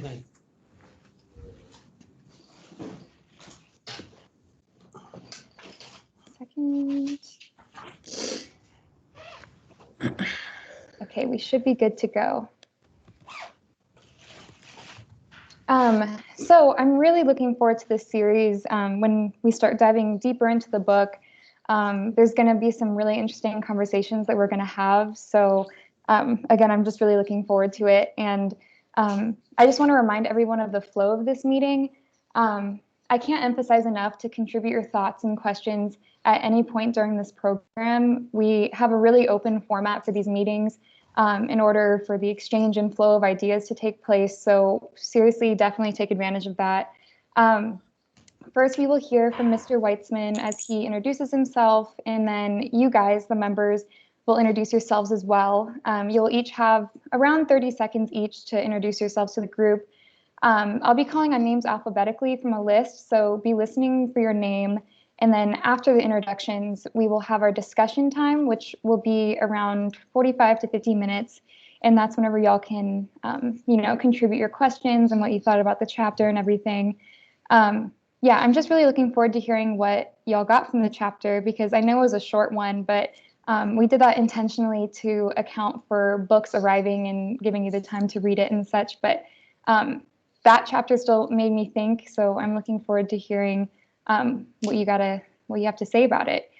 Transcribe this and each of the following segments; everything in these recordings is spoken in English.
think? Second. Okay, we should be good to go. So I'm really looking forward to this series. When we start diving deeper into the book, there's going to be some really interesting conversations that we're going to have. So again, I'm just really looking forward to it. And I just want to remind everyone of the flow of this meeting. I can't emphasize enough to contribute your thoughts and questions at any point during this program. We have a really open format for these meetings in order for the exchange and flow of ideas to take place. So seriously, definitely take advantage of that. First, we will hear from Mr. Weitzman as he introduces himself, and then you guys, the members, will introduce yourselves as well. You'll each have around 30 seconds each to introduce yourselves to the group. I'll be calling on names alphabetically from a list, so be listening for your name. And then after the introductions, we will have our discussion time, which will be around 45 to 50 minutes. And that's whenever y'all can, contribute your questions and what you thought about the chapter and everything. Yeah, I'm just really looking forward to hearing what y'all got from the chapter, because I know it was a short one, but we did that intentionally to account for books arriving and giving you the time to read it and such. But that chapter still made me think, so I'm looking forward to hearing what you have to say about it.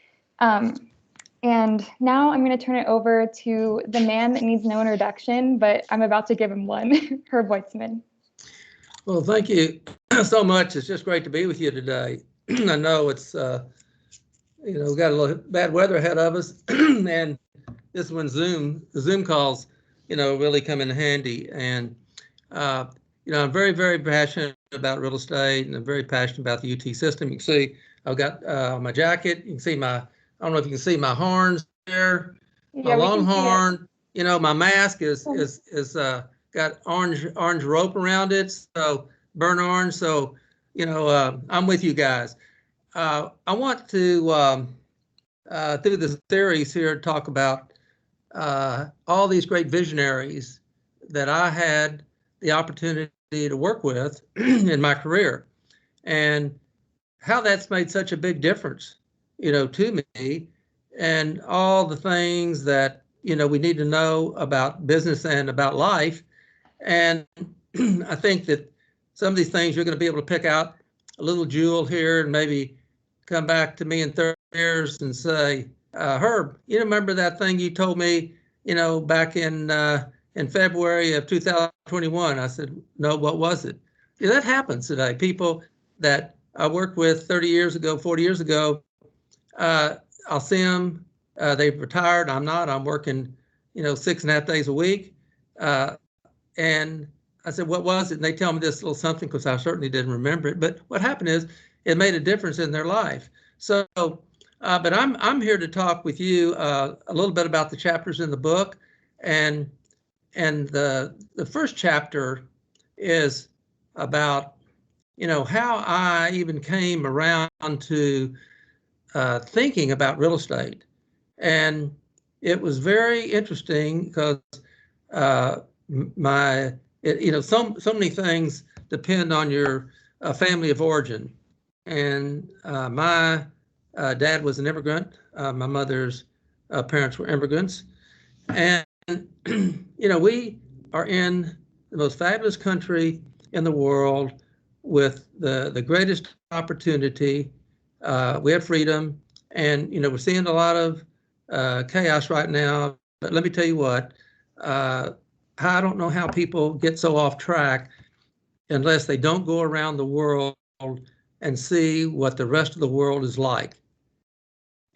And now I'm going to turn it over to the man that needs no introduction, but I'm about to give him one, Herb Weitzman. Well, thank you so much. It's just great to be with you today. I know it's, we've got a little bad weather ahead of us, and this is when the Zoom calls, really come in handy. And, I'm very, very passionate about real estate, and I'm very passionate about the UT system. You can see I've got my jacket. You can see I don't know if you can see my horns there, my longhorn. My mask is got orange rope around it, so burnt orange. So, I'm with you guys. I want to, through this series here, talk about all these great visionaries that I had the opportunity to work with in my career, and how that's made such a big difference, to me, and all the things that, we need to know about business and about life. And I think that some of these things you're going to be able to pick out a little jewel here and maybe come back to me in 30 years and say, Herb, you remember that thing you told me, back in February of 2021? I said, no, what was it? That happens today. People that I worked with 30 years ago, 40 years ago, I'll see them, they've retired. I'm not. I'm working, 6.5 days a week. And I said, what was it? And they tell me this little something, because I certainly didn't remember it. But what happened is it made a difference in their life. So, but I'm here to talk with you a little bit about the chapters in the book. And the first chapter is about, how I even came around to thinking about real estate. And it was very interesting because so many things depend on your family of origin. And my dad was an immigrant. My mother's parents were immigrants. And, we are in the most fabulous country in the world with the greatest opportunity. We have freedom, and, we're seeing a lot of chaos right now. But let me tell you what, I don't know how people get so off track unless they don't go around the world and see what the rest of the world is like.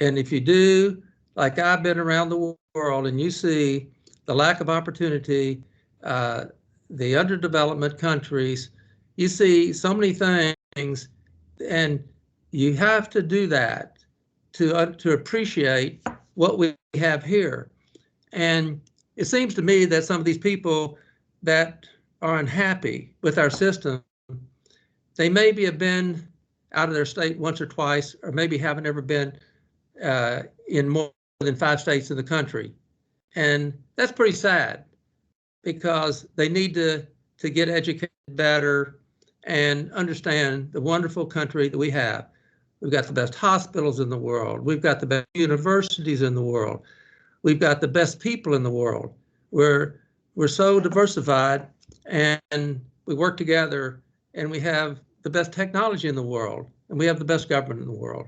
And if you do, like I've been around the world, and you see the lack of opportunity, the underdevelopment countries, you see so many things, and you have to do that to appreciate what we have here. And it seems to me that some of these people that are unhappy with our system, they maybe have been out of their state once or twice, or maybe haven't ever been in more than 5 states in the country. And that's pretty sad, because they need to to get educated better and understand the wonderful country that we have. We've got the best hospitals in the world. We've got the best universities in the world. We've got the best people in the world. We're so diversified, and we work together, and we have the best technology in the world, and we have the best government in the world.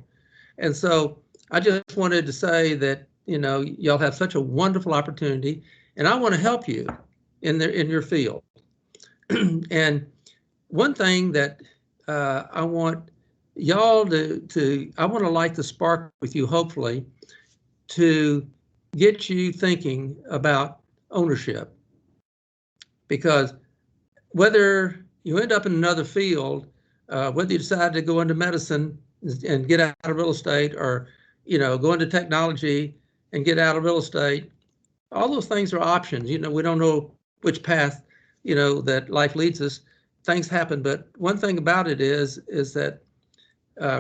And so I just wanted to say that, y'all have such a wonderful opportunity, and I want to help you in your field. And one thing that I want y'all I want to light the spark with you, hopefully, to get you thinking about ownership. Because whether you end up in another field, whether you decide to go into medicine and get out of real estate, or go into technology and get out of real estate, all those things are options. We don't know which path that life leads us. Things happen, but one thing about it is that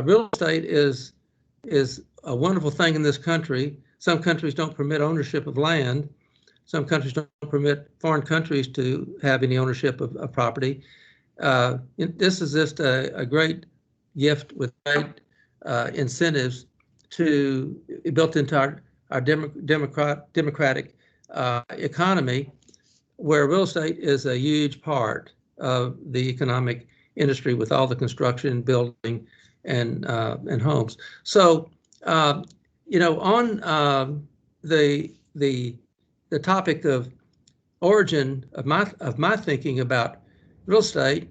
real estate is a wonderful thing in this country. Some countries don't permit ownership of land. Some countries don't permit foreign countries to have any ownership of property. This is just a great gift with great incentives built into our democratic economy, where real estate is a huge part of the economic industry, with all the construction, building, and homes. So, on the topic of origin of my thinking about real estate,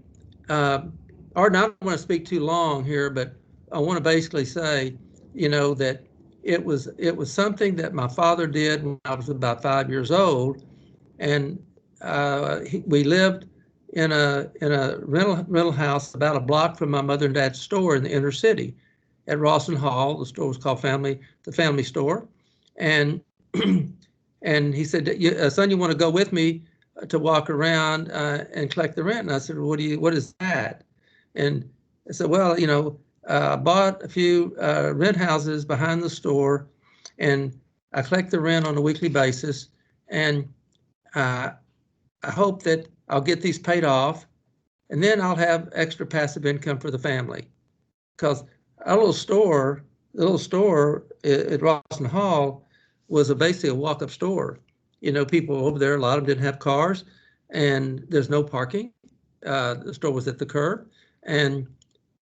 Arden, I don't want to speak too long here, but I want to basically say, that it was something that my father did when I was about 5 years old, and we lived in a rental house about a block from my mother and dad's store in the inner city at Rawson Hall. The store was called the Family Store, and and he said, "Son, you want to go with me to walk around and collect the rent?" And I said, "What is that?" And I said, "Well, I bought a few rent houses behind the store, and I collect the rent on a weekly basis, and I hope that I'll get these paid off, and then I'll have extra passive income for the family." Because our little store at Rawson Hall was basically a walk-up store. People over there, a lot of them didn't have cars, and there's no parking. The store was at the curb. And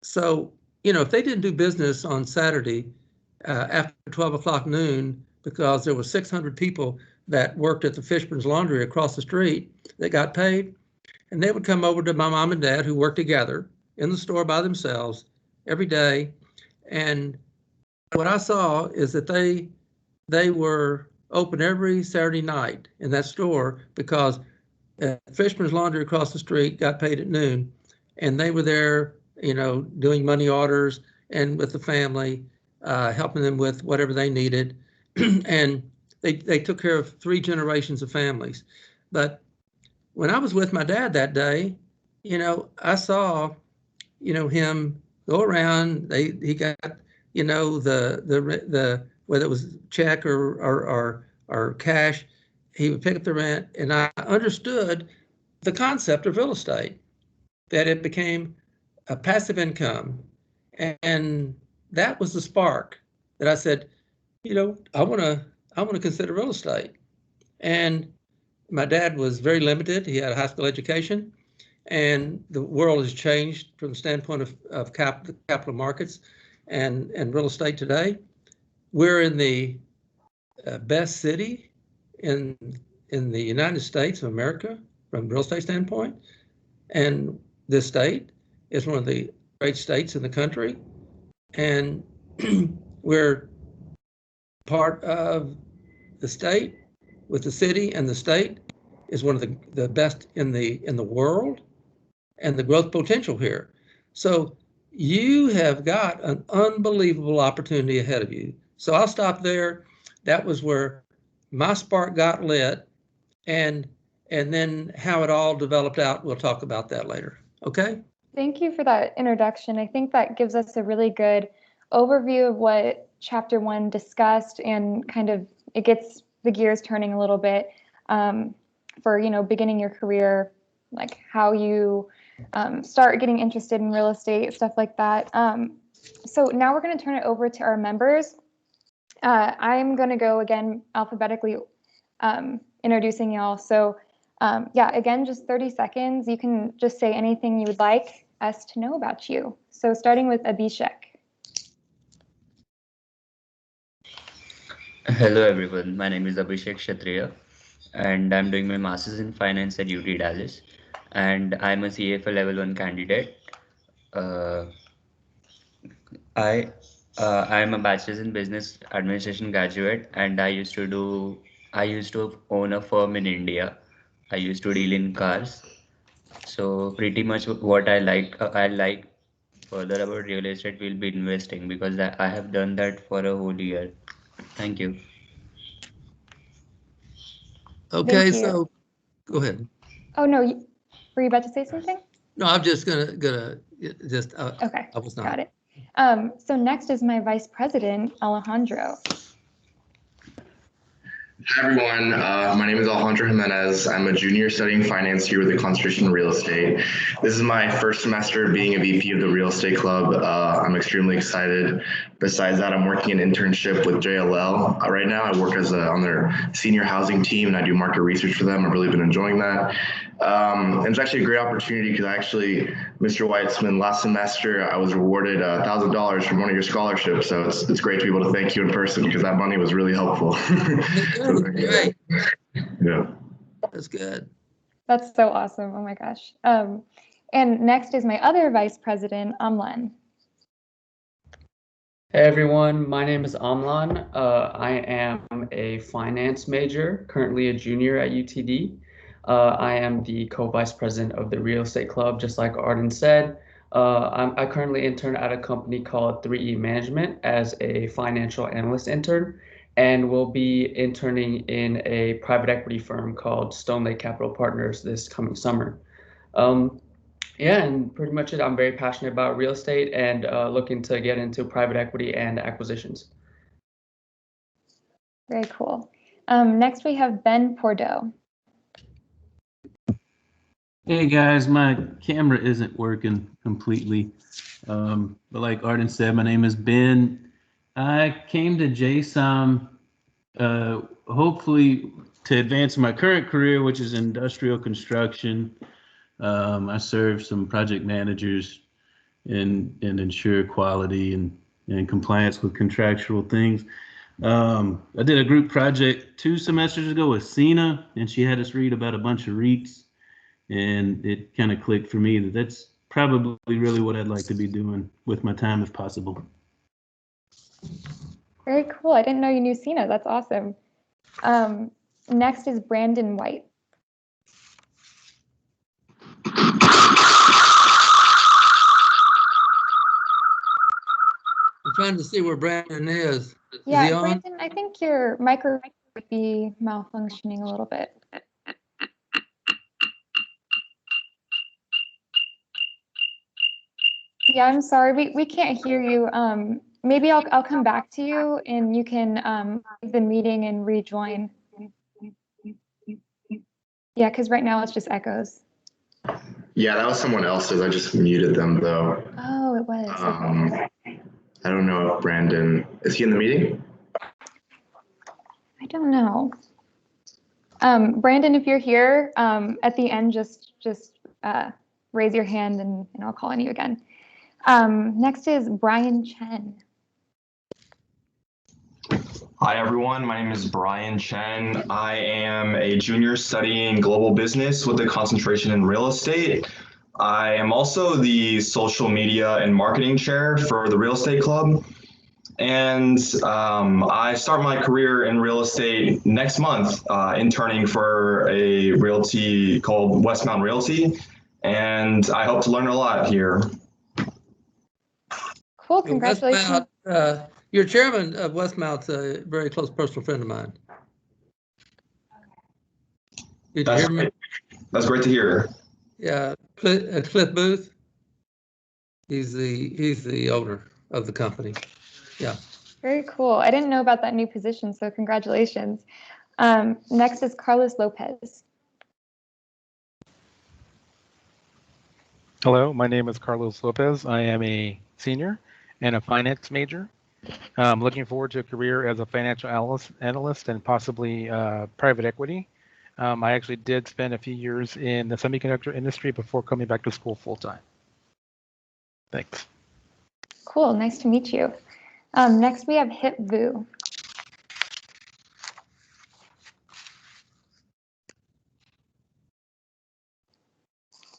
so, if they didn't do business on Saturday after 12 o'clock noon, because there were 600 people that worked at the Fishburne's Laundry across the street that got paid, and they would come over to my mom and dad, who worked together in the store by themselves every day. And what I saw is that they were open every Saturday night in that store, because Fishburne's Laundry across the street got paid at noon, and they were there, doing money orders and with the family, helping them with whatever they needed. And they took care of 3 generations of families. But when I was with my dad that day, I saw, him go around. He got, the whether it was check or cash, he would pick up the rent, and I understood the concept of real estate, that it became a passive income, and that was the spark that I said, I want to consider real estate. And my dad was very limited. He had a high school education, and the world has changed from the standpoint of capital markets and real estate today. We're in the best city in the United States of America from a real estate standpoint, and this state is one of the great states in the country, and we're part of the state with the city, and the state is one of the best in the world, and the growth potential here. So you have got an unbelievable opportunity ahead of you. So I'll stop there. That was where my spark got lit, and then how it all developed out, we'll talk about that later. Okay? Thank you for that introduction. I think that gives us a really good overview of what Chapter 1 discussed, and kind of it gets the gears turning a little bit for beginning your career like how you start getting interested in real estate, stuff like that. So now we're going to turn it over to our members. I'm going to go again alphabetically introducing y'all. So yeah, again, just 30 seconds. You can just say anything you would like us to know about you. So starting with Abhishek. Hello everyone, my name is Abhishek Shatriya and I'm doing my Masters in Finance at UT Dallas and I'm a CFA Level 1 candidate. Uh, I'm a Bachelor's in Business Administration graduate and I used to own a firm in India. I used to deal in cars. So pretty much what I like further about real estate will be investing because I have done that for a whole year. Thank you. Okay, Thank you. so go ahead. Oh, no, were you about to say something? No, I'm just gonna just, Okay, I was not. got it. So next is my Vice President, Alejandro. Hi everyone, my name is Alejandra Jimenez. I'm a junior studying finance here with a concentration in real estate. This is my first semester being a VP of the real estate club. I'm extremely excited. Besides that, I'm working an internship with JLL. Right now I work on their senior housing team and I do market research for them. I've really been enjoying that. And it's actually a great opportunity because Mr. Weitzman, last semester I was rewarded $1,000 from one of your scholarships. So it's great to be able to thank you in person because that money was really helpful. Great. Yeah. That's good. That's so awesome. Oh my gosh. And next is my other Vice President, Amlan. Hey everyone, my name is Amlan. I am a finance major, currently a junior at UTD. I am the co-vice president of the real estate club, just like Arden said. I currently intern at a company called 3E Management as a financial analyst intern, and will be interning in a private equity firm called Stone Lake Capital Partners this coming summer. Yeah, and pretty much I'm very passionate about real estate and looking to get into private equity and acquisitions. Very cool. Next we have Ben Bordeaux. Hey guys, my camera isn't working completely. But like Arden said, my name is Ben. I came to JSOM hopefully to advance my current career, which is industrial construction. I serve some project managers and ensure quality and compliance with contractual things. I did a group project 2 semesters ago with Sina, and she had us read about a bunch of REITs, and it kind of clicked for me that that's probably really what I'd like to be doing with my time if possible. Very cool. I didn't know you knew Sina. That's awesome. Next is Brandon White. I'm trying to see where Brandon is. Is he Yeah, on? Brandon, I think your micro might be malfunctioning a little bit. Yeah, I'm sorry, we can't hear you. Maybe I'll come back to you and you can leave the meeting and rejoin. Yeah, because right now it's just echoes. Yeah, that was someone else's. I just muted them though. Oh, it was. Okay. I don't know if Brandon, is he in the meeting? I don't know. Brandon, if you're here, at the end, just raise your hand and I'll call on you again. Next is Brian Chen. Hi everyone, my name is Brian Chen. I am a junior studying global business with a concentration in real estate. I am also the social media and marketing chair for the real estate club. And I start my career in real estate next month, interning for a realty called Westmount Realty. And I hope to learn a lot here. Cool, congratulations. Your chairman of Westmount's a very close personal friend of mine. Did you hear me? That's great to hear. Yeah, Cliff Booth. He's the owner of the company. Yeah. Very cool. I didn't know about that new position, so congratulations. Next is Carlos Lopez. Hello, my name is Carlos Lopez. I am a senior and a finance major. I'm looking forward to a career as a financial analyst and possibly private equity. I actually did spend a few years in the semiconductor industry before coming back to school full time. Thanks. Cool, nice to meet you. Next we have Hip Vu.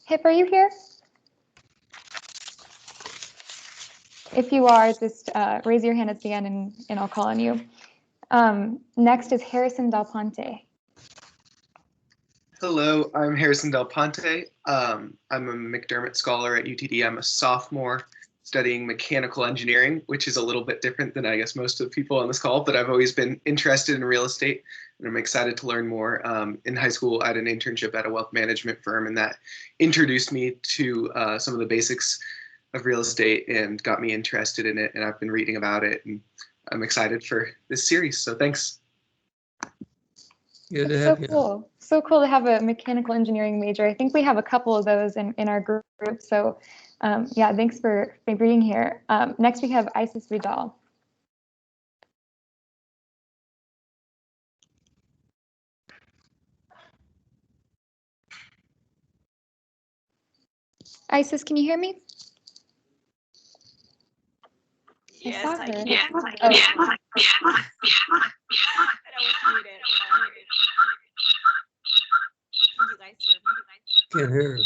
Hip, are you here? If you are, just raise your hand at the end and I'll call on you. Next is Harrison Del Ponte. Hello, I'm Harrison Del Ponte. I'm a McDermott Scholar at UTD. I'm a sophomore studying mechanical engineering, which is a little bit different than I guess most of the people on this call, but I've always been interested in real estate and I'm excited to learn more. In high school, I had an internship at a wealth management firm and that introduced me to some of the basics of real estate and got me interested in it. And I've been reading about it and I'm excited for this series. So thanks. Good to have you. Cool. So cool to have a mechanical engineering major. I think we have a couple of those in our group. So yeah, thanks for being here. Next we have Isis Vidal. Isis, can you hear me? Yes, I her. can. Oh. I was muted. Can you guys hear me? Can't hear her.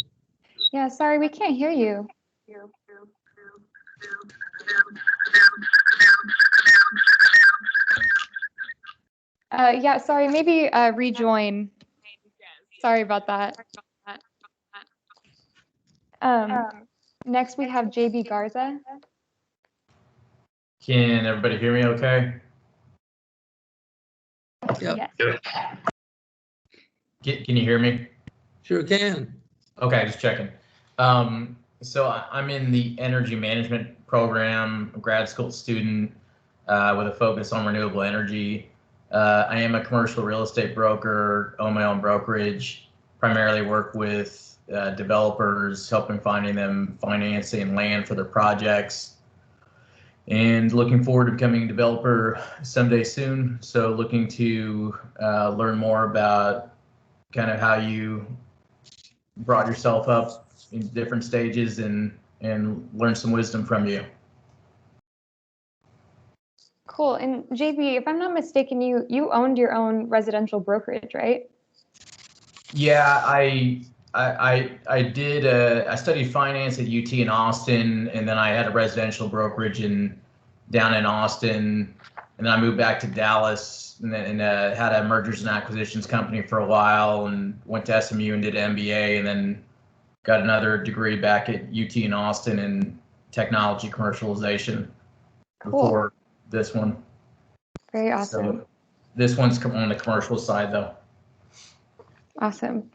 Yeah, sorry, we can't hear you. Yeah, sorry, maybe rejoin. Sorry about that. Next we have JB Garza. Can everybody hear me okay? Yep. Yes. Can you hear me? Sure can. Okay, just checking. So I'm in the energy management program, a grad school student with a focus on renewable energy. I am a commercial real estate broker, own my own brokerage, primarily work with developers, helping finding them financing and land for their projects. And looking forward to becoming a developer someday soon. So looking to learn more about kind of how you brought yourself up in different stages and learn some wisdom from you. Cool. And JB, if I'm not mistaken, you owned your own residential brokerage, right? Yeah, I did. I studied finance at UT in Austin, and then I had a residential brokerage down in Austin, and then I moved back to Dallas, and had a mergers and acquisitions company for a while, and went to SMU and did an MBA, and then got another degree back at UT in Austin in technology commercialization. Cool. Before this one. Very awesome. So this one's on the commercial side, though. Awesome.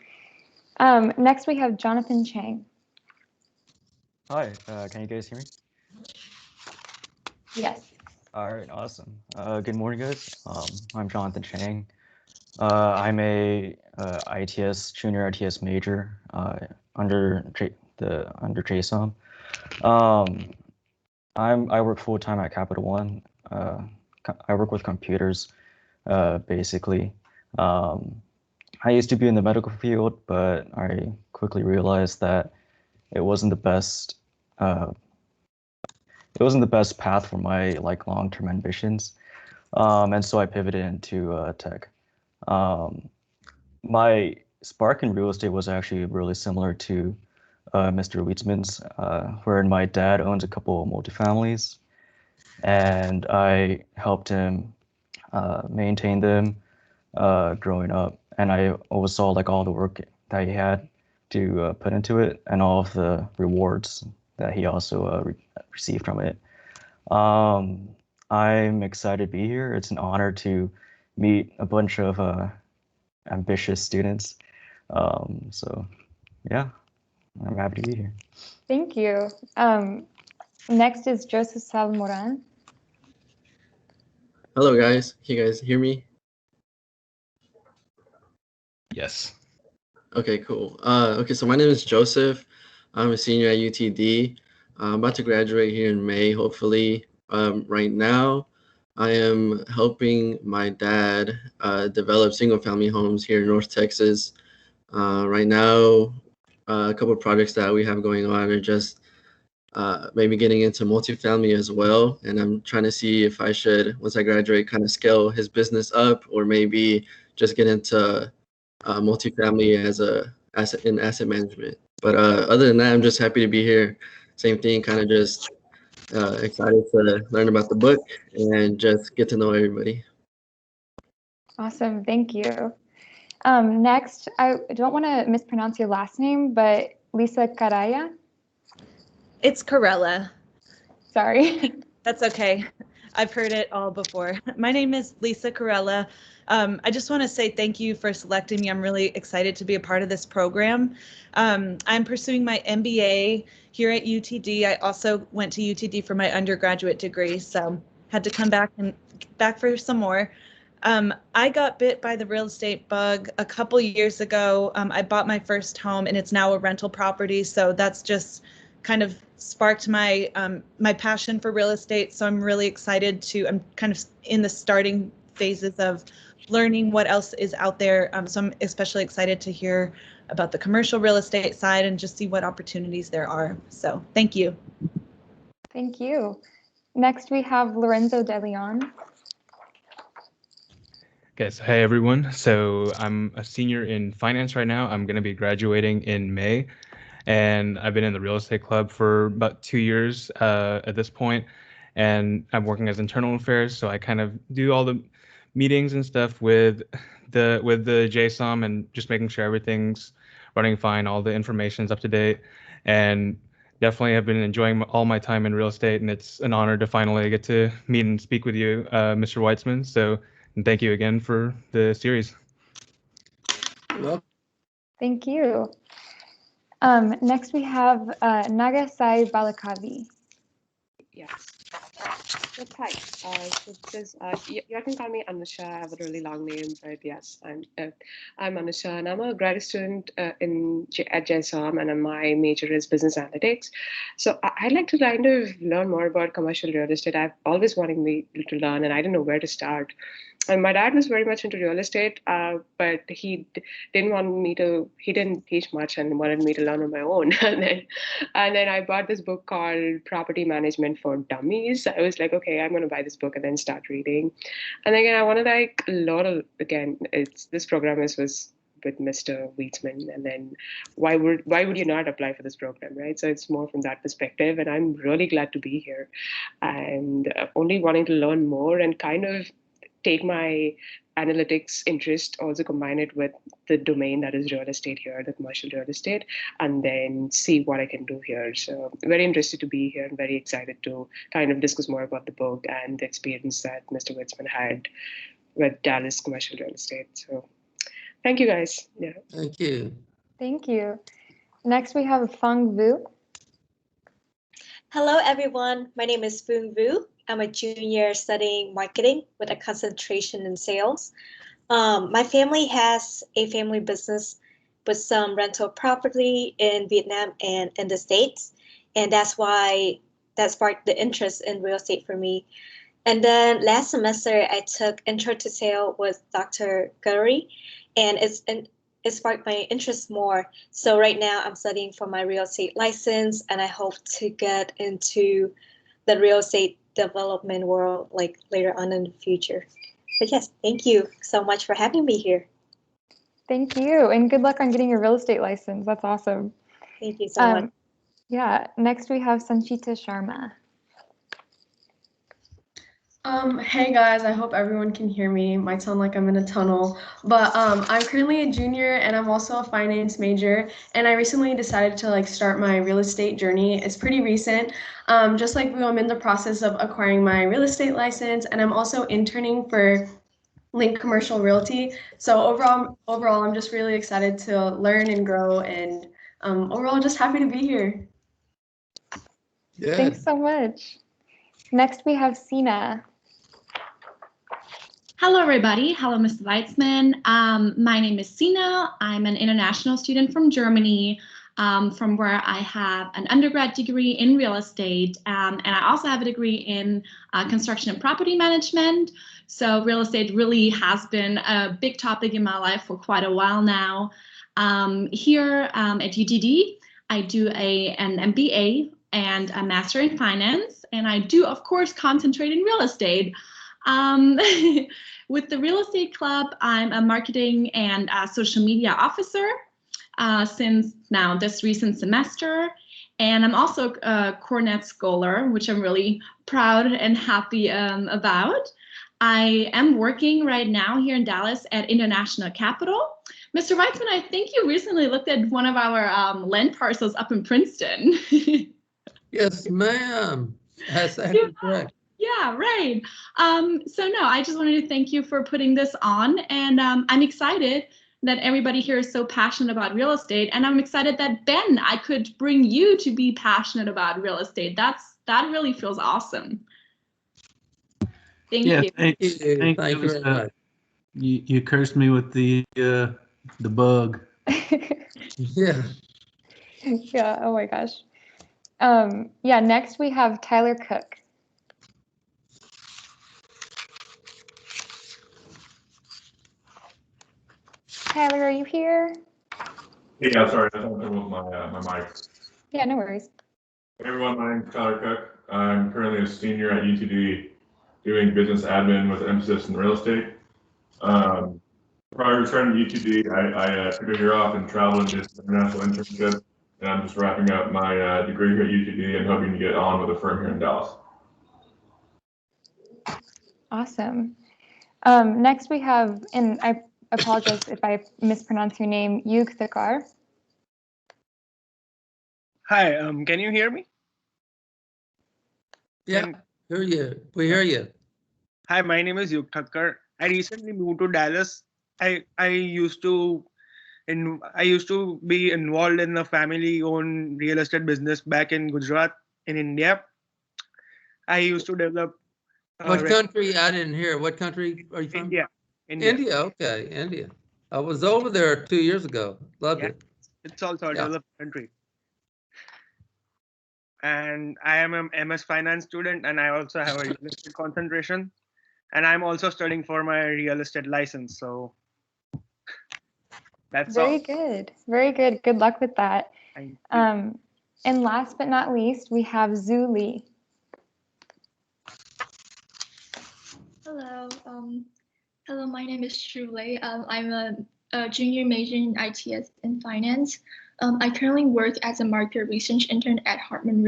Next we have Jonathan Chang. Hi, can you guys hear me? Yes. All right, awesome. Good morning, guys. I'm Jonathan Chang. I'm a junior ITS major under JSOM. I work full time at Capital One. I work with computers, basically. I used to be in the medical field, but I quickly realized that it wasn't the best. It wasn't the best path for my long-term ambitions, and so I pivoted into tech. My spark in real estate was actually really similar to Mr. Wheatsman's, wherein my dad owns a couple of multifamilies, and I helped him maintain them growing up, and I always saw all the work that he had to put into it, and all of the rewards that he also received from it. I'm excited to be here. It's an honor to meet a bunch of ambitious students. So yeah, I'm happy to be here. Thank you. Next is Joseph Salmoran. Hello guys, can you guys hear me? Yes. Okay, cool. Okay, so my name is Joseph. I'm a senior at UTD. I'm about to graduate here in May, hopefully. Right now, I am helping my dad develop single-family homes here in North Texas. Right now, a couple of projects that we have going on are just maybe getting into multifamily as well. And I'm trying to see if I should, once I graduate, kind of scale his business up, or maybe just get into multifamily in asset management. But other than that, I'm just happy to be here. Same thing, kind of just excited to learn about the book and just get to know everybody. Awesome, thank you. Next, I don't want to mispronounce your last name, but Lisa Carella? It's Carella. Sorry. That's okay. I've heard it all before. My name is Lisa Carella. I just want to say thank you for selecting me. I'm really excited to be a part of this program. I'm pursuing my MBA here at UTD. I also went to UTD for my undergraduate degree, so had to come back for some more. I got bit by the real estate bug a couple years ago. I bought my first home, and it's now a rental property, so that's just kind of sparked my my passion for real estate. So I'm really excited I'm kind of in the starting phases of learning what else is out there. So I'm especially excited to hear about the commercial real estate side and just see what opportunities there are. So thank you. Thank you. Next, we have Lorenzo De Leon. Okay, so hey everyone. So I'm a senior in finance right now. I'm going to be graduating in May, and I've been in the real estate club for about 2 years at this point, and I'm working as internal affairs. So I kind of do all the meetings and stuff with the JSOM and just making sure everything's running fine, all the information's up to date, and definitely have been enjoying all my time in real estate, and it's an honor to finally get to meet and speak with you, Mr. Weitzman. So. And thank you again for the series. Well, thank you. Next, we have Nagasai Balakavi. Yes. Yes, hi. You can call me Anusha. I have a really long name, but yes, I'm Anusha, and I'm a grad student at JSOM, and my major is business analytics. So I'd like to kind of learn more about commercial real estate. I've always wanted to learn, and I didn't know where to start. And my dad was very much into real estate, but he didn't teach much and wanted me to learn on my own. and then I bought this book called Property Management for Dummies. I was like, okay, I'm going to buy this book and then start reading. And again, I wanted this program was with Mr. Weitzman, and then why would you not apply for this program, right? So it's more from that perspective, and I'm really glad to be here, and only wanting to learn more and kind of take my analytics interest, also combine it with the domain that is real estate here, the commercial real estate, and then see what I can do here. So very interested to be here and very excited to kind of discuss more about the book and the experience that Mr. Weitzman had with Dallas commercial real estate. So thank you guys. Yeah. Thank you. Thank you. Next, we have Feng Vu. Hello, everyone. My name is Feng Vu. I'm a junior studying marketing with a concentration in sales. My family has a family business with some rental property in Vietnam and in the States. And that's why that sparked the interest in real estate for me. And then last semester, I took Intro to Sale with Dr. Gurry, and it sparked my interest more. So right now I'm studying for my real estate license, and I hope to get into the real estate development world like later on in the future. But yes, thank you so much for having me here. Thank you, and good luck on getting your real estate license. That's awesome. Thank you so much. Yeah, next we have Sanchita Sharma. Hey guys, I hope everyone can hear me. Might sound like I'm in a tunnel, but I'm currently a junior and I'm also a finance major, and I recently decided to start my real estate journey. It's pretty recent. Just like I'm in the process of acquiring my real estate license, and I'm also interning for Link Commercial Realty. So overall, I'm just really excited to learn and grow, and overall just happy to be here. Yeah. Thanks so much. Next we have Sina. Hello, everybody. Hello, Mr. Weitzman. My name is Sina. I'm an international student from Germany. from where I have an undergrad degree in real estate, and I also have a degree in construction and property management. So real estate really has been a big topic in my life for quite a while now. Here at UTD, I do an MBA and a master in finance, and I do, of course, concentrate in real estate. With the Real Estate Club, I'm a marketing and social media officer since now this recent semester. And I'm also a Cornet Scholar, which I'm really proud and happy about. I am working right now here in Dallas at International Capital. Mr. Weitzman, I think you recently looked at one of our land parcels up in Princeton. Yes, ma'am. That's actually correct. Yeah, right. So no, I just wanted to thank you for putting this on, and I'm excited that everybody here is so passionate about real estate, and I'm excited that Ben, I could bring you to be passionate about real estate. That really feels awesome. Thank you. Thank you very much. You cursed me with the bug. Yeah. Yeah. Oh my gosh. Yeah. Next we have Tyler Cook. Tyler, are you here? Yeah, sorry, I don't know my mic. Yeah, no worries. Hey everyone, my name is Tyler Cook. I'm currently a senior at UTD doing business admin with an emphasis in real estate. Prior to starting UTD, I took a year off and traveled and did an international internship, and I'm just wrapping up my degree here at UTD and hoping to get on with a firm here in Dallas. Awesome. Next we have, and I apologize if I mispronounce your name, Yuk Tucker. Hi, can you hear me? Yeah, hear you. We hear you. Hi, my name is Yuk Tucker. I recently moved to Dallas. I used to be involved in the family-owned real estate business back in Gujarat in India. I used to develop. What country? I didn't hear. What country are you from? India. India. Okay, India. I was over there 2 years ago. Loved it. It's also a developed country. And I am an MS Finance student, and I also have a real estate concentration. And I'm also studying for my real estate license. So that's all. Very good. Very good. Good luck with that. And last but not least, we have Zhu Li. Hello. Hello, my name is Zhu Li. I'm a junior major in ITS and finance. I currently work as a market research intern at Hartman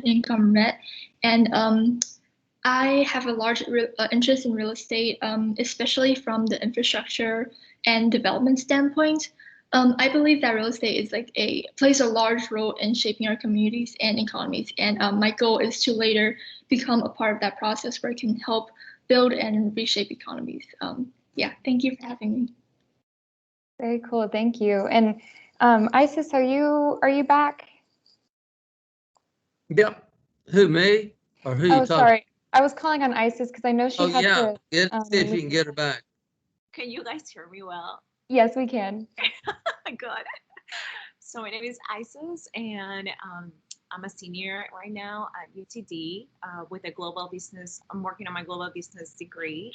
Income Red, and I have a large interest in real estate, especially from the infrastructure and development standpoint. I believe that real estate is plays a large role in shaping our communities and economies, and my goal is to later become a part of that process where I can help build and reshape economies. Yeah, thank you for having me. Very cool, thank you. And Isis, are you back? Yep. Who, me? Or who you talking? Sorry. I was calling on Isis because I know she had to. See if you can get her back. Can you guys hear me well? Yes, we can. Good. So my name is Isis, and I'm a senior right now at UTD with a global business. I'm working on my global business degree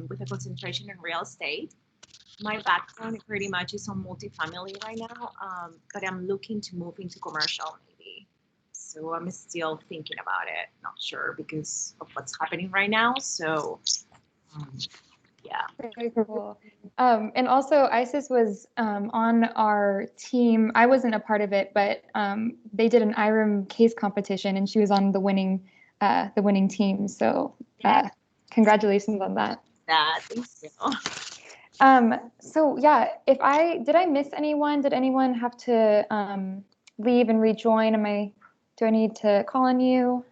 with a concentration in real estate. My background pretty much is on multifamily right now, but I'm looking to move into commercial maybe. So I'm still thinking about it, not sure because of what's happening right now. So yeah. Very cool. And also Isis was on our team. I wasn't a part of it, but they did an IREM case competition and she was on the winning team. So congratulations on that. Thank you. So yeah, did I miss anyone? Did anyone have to leave and rejoin? Do I need to call on you?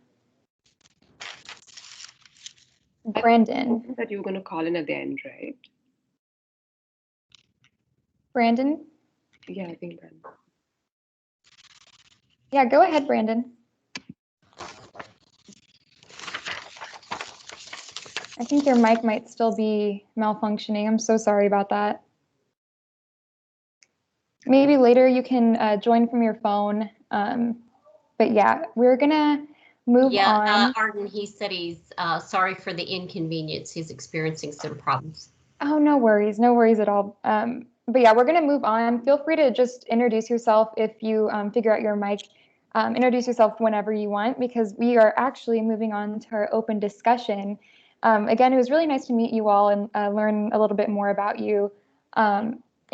Brandon. That you're going to call in at the end, right? Brandon? Yeah, I think Brandon. Yeah, go ahead, Brandon. I think your mic might still be malfunctioning. I'm so sorry about that. maybe later you can join from your phone. But yeah, we're gonna move on. Arden, he said he's sorry for the inconvenience. He's experiencing some problems. Oh, no worries at all. But yeah, we're gonna move on. Feel free to just introduce yourself if you figure out your mic. Introduce yourself whenever you want, because we are actually moving on to our open discussion. Again, it was really nice to meet you all and learn a little bit more about you.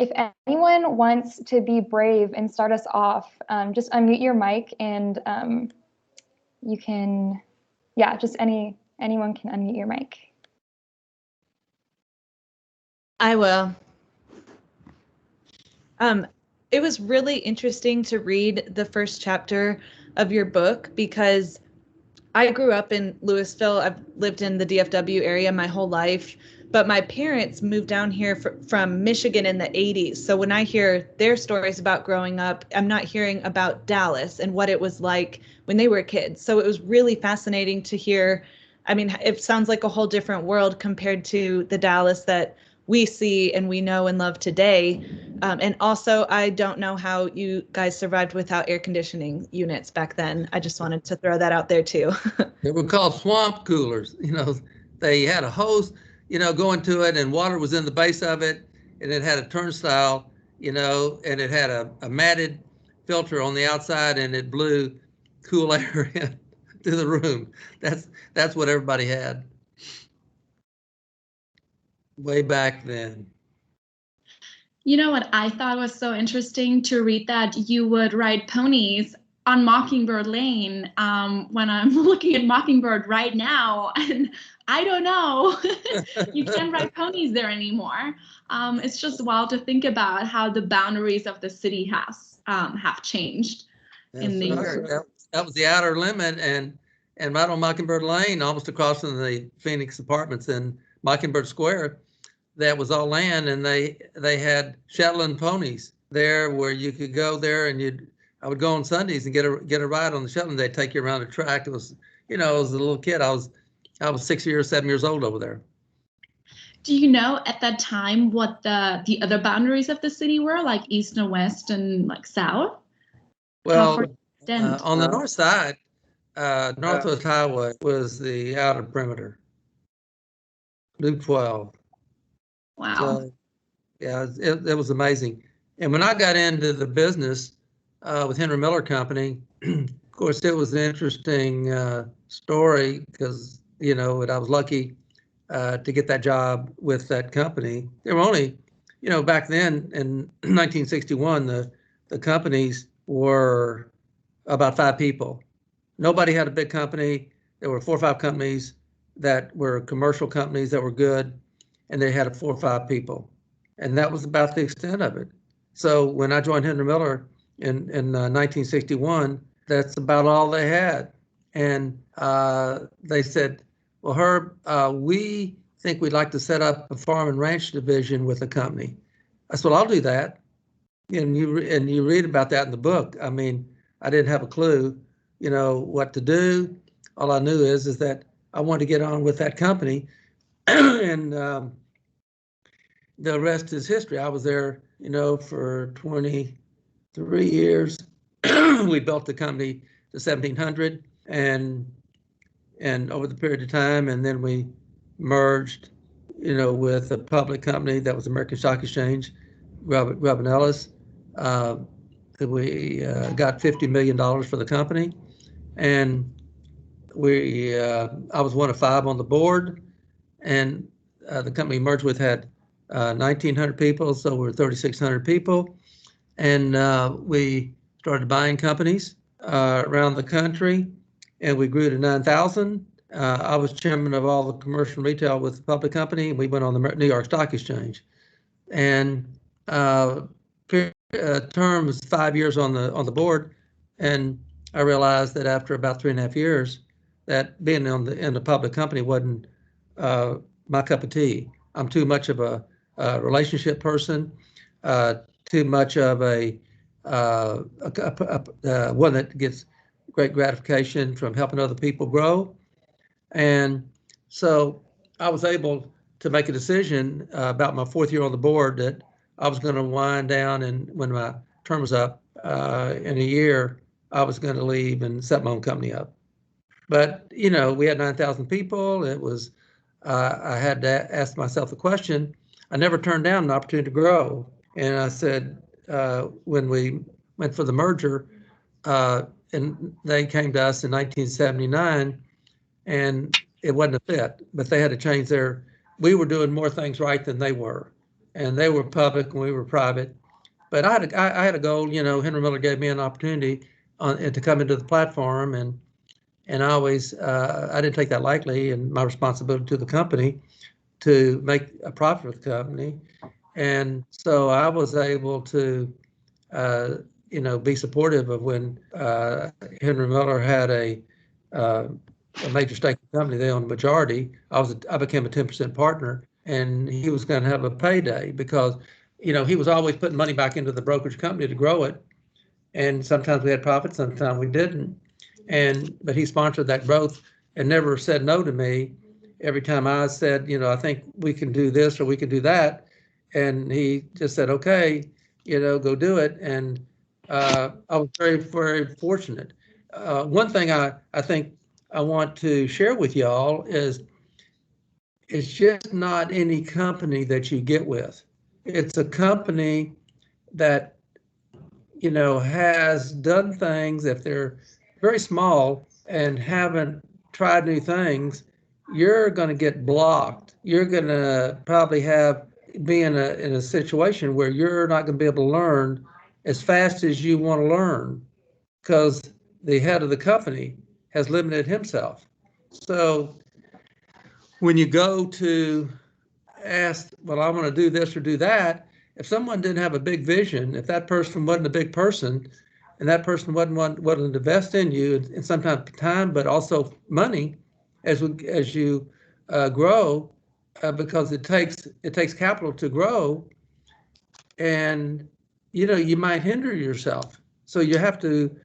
If anyone wants to be brave and start us off, just unmute your mic and you can, yeah, just anyone can unmute your mic. I will. It was really interesting to read the first chapter of your book because I grew up in Louisville. I've lived in the DFW area my whole life, but my parents moved down here from Michigan in the 80s. So when I hear their stories about growing up, I'm not hearing about Dallas and what it was like when they were kids. So it was really fascinating to hear. I mean, it sounds like a whole different world compared to the Dallas that we see and we know and love today. And also, I don't know how you guys survived without air conditioning units back then. I just wanted to throw that out there too. They were called swamp coolers. You know, they had a hose, you know, going to it, and water was in the base of it, and it had a turnstile, you know, and it had a matted filter on the outside, and it blew cool air into the room. That's what everybody had way back then. You know what I thought was so interesting to read that you would ride ponies on Mockingbird Lane when I'm looking at Mockingbird right now, and I don't know, you can't ride ponies there anymore. It's just wild to think about how the boundaries of the city have changed in the years. That was the outer limit, and right on Mockingbird Lane, almost across from the Phoenix Apartments in Mockingbird Square, that was all land, and they had Shetland ponies there where you could go there, and I would go on Sundays and get a ride on the Shetland. They'd take you around the track. It was, you know, as a little kid, I was 7 years old over there. Do you know at that time what the other boundaries of the city were, like east and west and like south? Well, on the north side, Northwest Highway was the outer perimeter. Loop 12. Wow. So, yeah, it was amazing. And when I got into the business with Henry Miller Company, of course, it was an interesting story because, you know, I was lucky to get that job with that company. There were only, you know, back then in 1961, the companies were about 5 people. Nobody had a big company. There were 4 or 5 companies that were commercial companies that were good, and they had 4 or 5 people. And that was about the extent of it. So when I joined Henry Miller in 1961, that's about all they had. And they said, well, Herb, we think we'd like to set up a farm and ranch division with the company. I said, well, I'll do that. And you read about that in the book. I mean, I didn't have a clue, you know, what to do. All I knew is that I wanted to get on with that company. And the rest is history. I was there, you know, for 23 years. We built the company to 1,700, and over the period of time, and then we merged, you know, with a public company that was American Stock Exchange, Grubb & Ellis. We got $50 million for the company, and I was one of 5 on the board, and the company merged with had 1,900 people, so we're 3,600 people, and we started buying companies around the country, and we grew to 9,000. I was chairman of all the commercial and retail with the public company, and we went on the New York Stock Exchange. And term was 5 years on the board, and I realized that after about 3.5 years, that being in the public company wasn't my cup of tea. I'm too much of a relationship person, too much of a one that gets great gratification from helping other people grow. And so I was able to make a decision about my 4th year on the board that I was going to wind down, and when my term was up in a year, I was going to leave and set my own company up. But, you know, we had 9,000 people. It was, I had to ask myself the question. I never turned down an opportunity to grow. And I said, when we went for the merger, and they came to us in 1979, and it wasn't a fit, but they had to change we were doing more things right than they were. And they were public and we were private. But I had a goal, you know, Henry Miller gave me an opportunity to come into the platform, and I always, I didn't take that lightly, and my responsibility to the company to make a profit with the company. And so I was able to, you know, be supportive of when Henry Miller had a major stake in the company. They owned the majority. I became a 10% partner, and he was going to have a payday because, you know, he was always putting money back into the brokerage company to grow it. And sometimes we had profits, sometimes we didn't. But he sponsored that growth and never said no to me. Every time I said, you know, I think we can do this or we can do that. And he just said, okay, you know, go do it. And I was very, very fortunate. One thing I think I want to share with y'all is it's just not any company that you get with. It's a company that, you know, has done things. If they're very small and haven't tried new things, you're going to get blocked. You're going to probably be in a situation where you're not going to be able to learn as fast as you want to learn because the head of the company has limited himself. So when you go to ask, well, I want to do this or do that, if someone didn't have a big vision, if that person wasn't a big person, and that person wasn't to invest in you, and sometimes time, but also money, as you grow, because it takes capital to grow, and you know you might hinder yourself. So you have to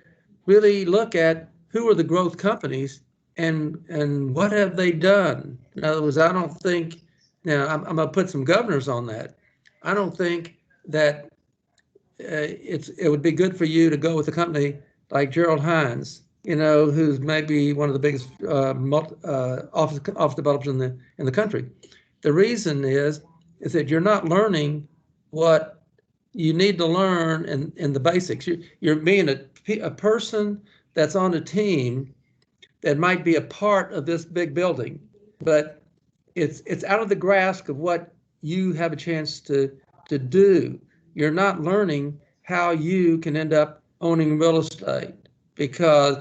really look at who are the growth companies and what have they done. In other words, I don't think. Now I'm going to put some governors on that. I don't think that it would be good for you to go with a company like Gerald Hines, you know, who's maybe one of the biggest office developers in the country. The reason is that you're not learning what you need to learn in the basics. You're being a person that's on a team that might be a part of this big building, but it's out of the grasp of what you have a chance to do. You're not learning how you can end up owning real estate because,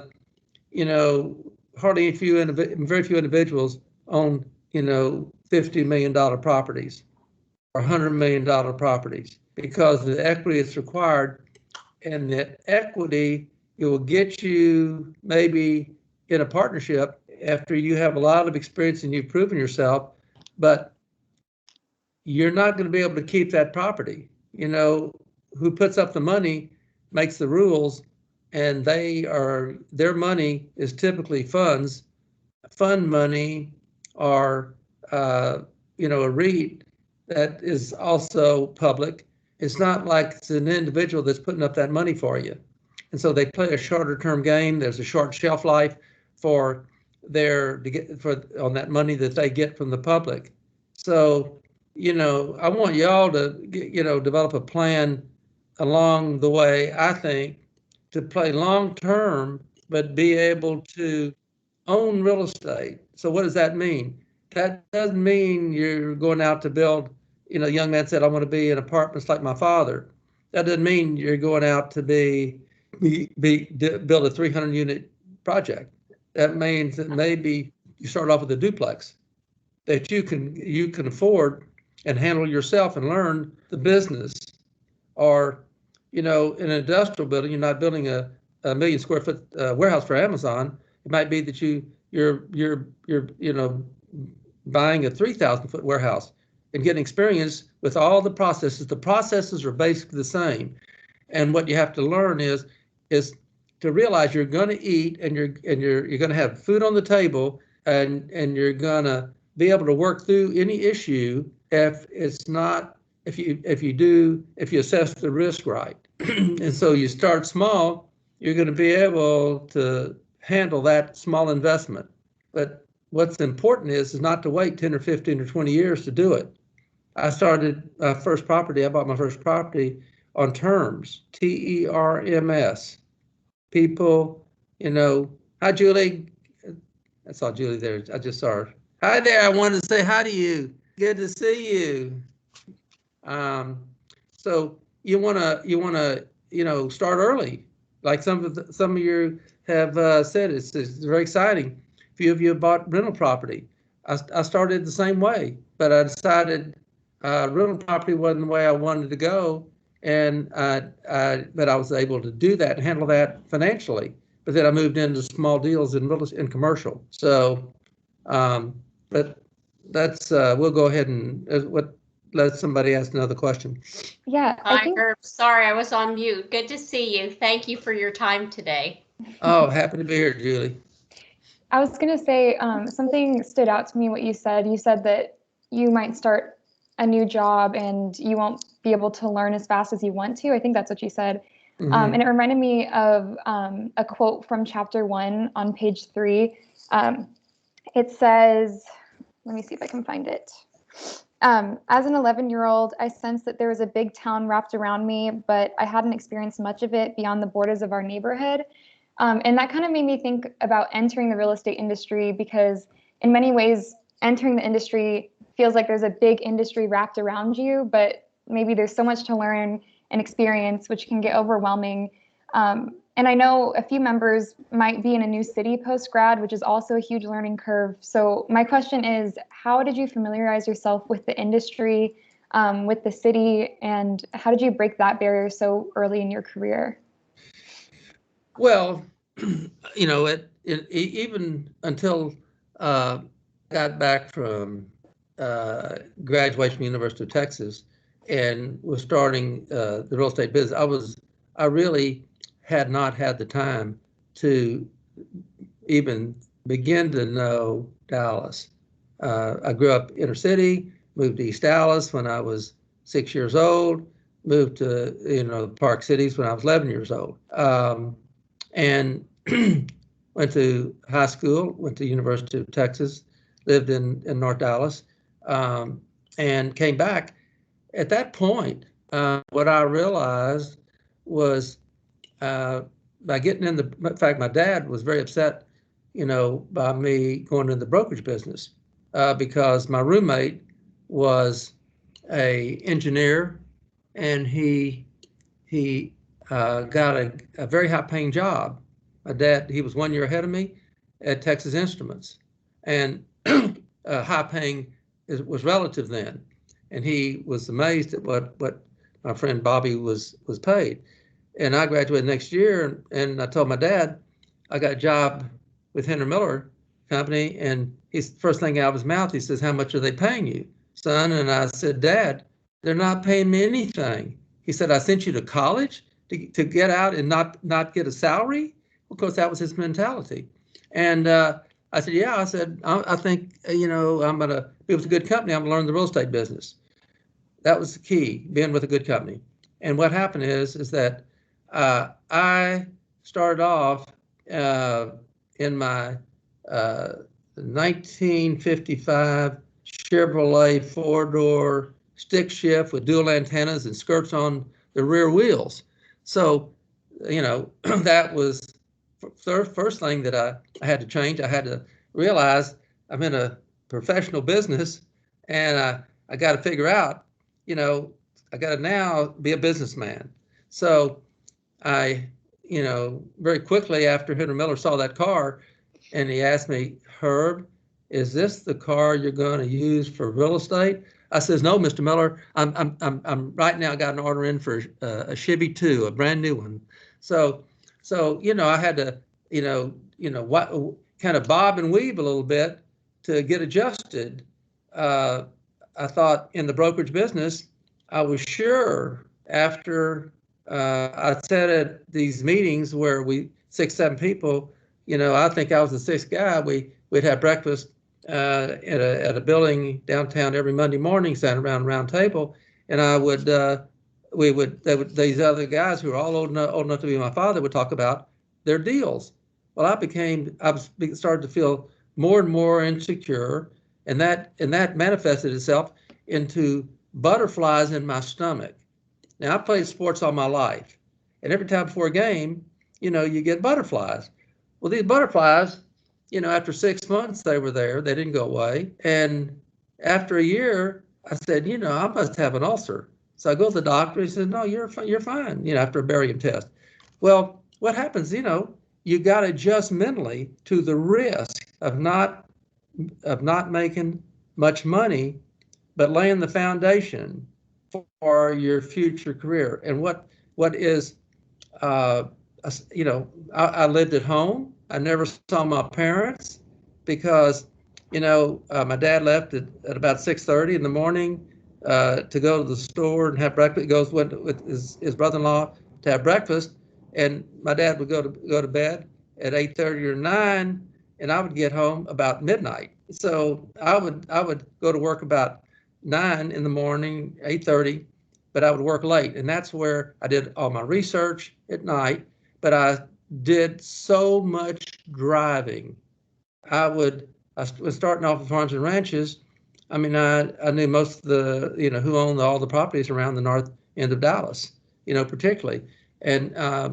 you know, very few individuals own, you know, $50 million properties or $100 million properties because the equity is required, and that equity, it will get you maybe in a partnership after you have a lot of experience and you've proven yourself, but you're not going to be able to keep that property. You know, who puts up the money makes the rules, and their money is typically funds. Fund money or, you know, a REIT that is also public. It's not like it's an individual that's putting up that money for you. And so they play a shorter term game. There's a short shelf life on that money that they get from the public. So, you know, I want y'all to, you know, develop a plan along the way, I think, to play long term, but be able to own real estate. So what does that mean? That doesn't mean you're going out to build, you know, a young man said, I want to be in apartments like my father. That doesn't mean you're going out to build a 300 unit project. That means that maybe you start off with a duplex that you can afford and handle yourself and learn the business. Or, you know, in an industrial building, you're not building a 1 million square foot warehouse for Amazon. It might be that you're you know, buying a 3,000 foot warehouse and getting experience with all the processes. The processes are basically the same, and what you have to learn is to realize you're going to eat and you're going to have food on the table, and you're going to be able to work through any issue if you assess the risk right. and so you start small, you're going to be able to handle that small investment. But what's important is not to wait 10 or 15 or 20 years to do it. I started I bought my first property on terms, TERMS. People, hi, Julie. I saw Julie there. I just saw her. Hi there. I wanted to say hi to you. Good to see you. So you wanna start early, like some of you have said. It's very exciting. A few of you have bought rental property. I started the same way, but I decided rental property wasn't the way I wanted to go, and but I was able to do that and handle that financially. But then I moved into small deals in commercial. So, but that's we'll go ahead and let somebody ask another question. Yeah, Hi, Herb. Sorry, I was on mute. Good to see you. Thank you for your time today. Oh, happy to be here, Julie. I was going to say something stood out to me what you said. You said that you might start a new job and you won't be able to learn as fast as you want to. I think that's what you said. Mm-hmm. And it reminded me of a quote from chapter 1 on page 3. It says, let me see if I can find it. As an 11-year-old, I sensed that there was a big town wrapped around me, but I hadn't experienced much of it beyond the borders of our neighborhood. And that kind of made me think about entering the real estate industry, because in many ways, entering the industry feels like there's a big industry wrapped around you, but maybe there's so much to learn and experience, which can get overwhelming. And I know a few members might be in a new city post-grad, which is also a huge learning curve. So my question is, how did you familiarize yourself with the industry, with the city, and how did you break that barrier so early in your career? Well, even until I got back from graduation from the University of Texas and was starting the real estate business, I really had not had the time to even begin to know Dallas. I grew up inner city, moved to East Dallas when I was 6 years old, moved to Park Cities when I was 11 years old, and went to high school, went to University of Texas, lived in North Dallas, and came back. At that point, what I realized was by getting in in fact, my dad was very upset, by me going into the brokerage business because my roommate was a engineer, and he got a very high paying job. My dad, he was 1 year ahead of me at Texas Instruments, and high paying was relative then. And he was amazed at what my friend Bobby was paid. And I graduated next year, and I told my dad I got a job with Henry Miller Company, and his first thing out of his mouth, he says, "How much are they paying you, son?" And I said, "Dad, they're not paying me anything." He said, "I sent you to college to get out and not get a salary?" Of course, that was his mentality. And I said, "Yeah." I said, I think, I'm going to be with a good company. I'm going to learn the real estate business. That was the key, being with a good company. And what happened is that I started off in my 1955 Chevrolet four-door stick shift with dual antennas and skirts on the rear wheels. So, that was the first thing that I had to change. I had to realize I'm in a professional business, and I got to figure out, I got to now be a businessman. So I, very quickly after Henry Miller saw that car, and he asked me, "Herb, is this the car you're going to use for real estate?" I says, "No, Mr. Miller, I'm right now got an order in for a Chevy 2, a brand new one." So I had to, kind of bob and weave a little bit to get adjusted. I thought in the brokerage business, I was sure after I sat at these meetings where 6, 7 people, I think I was the 6th guy. We'd have breakfast at a building downtown every Monday morning, sat around a round table, and I would these other guys who are all old enough to be my father would talk about their deals. Well, I started to feel more and more insecure, and that manifested itself into butterflies in my stomach. Now, I played sports all my life, and every time before a game, you get butterflies. Well, these butterflies, after 6 months they were there, they didn't go away. And after a year, I said, I must have an ulcer. So I go to the doctor. He said, no, you're fine, after a barium test. Well, what happens, you got to adjust mentally to the risk of not making much money, but laying the foundation for your future career. And what is, I lived at home. I never saw my parents because, my dad left at about 6:30 in the morning to go to the store and have breakfast. He goes with his brother-in-law to have breakfast, and my dad would go to bed at 8:30 or 9, and I would get home about midnight. So I would go to work about 9 in the morning, 8:30, but I would work late, and that's where I did all my research at night. But I did so much driving. I was starting off with farms and ranches. I mean, I knew most of the, who owned all the properties around the north end of Dallas, particularly. And I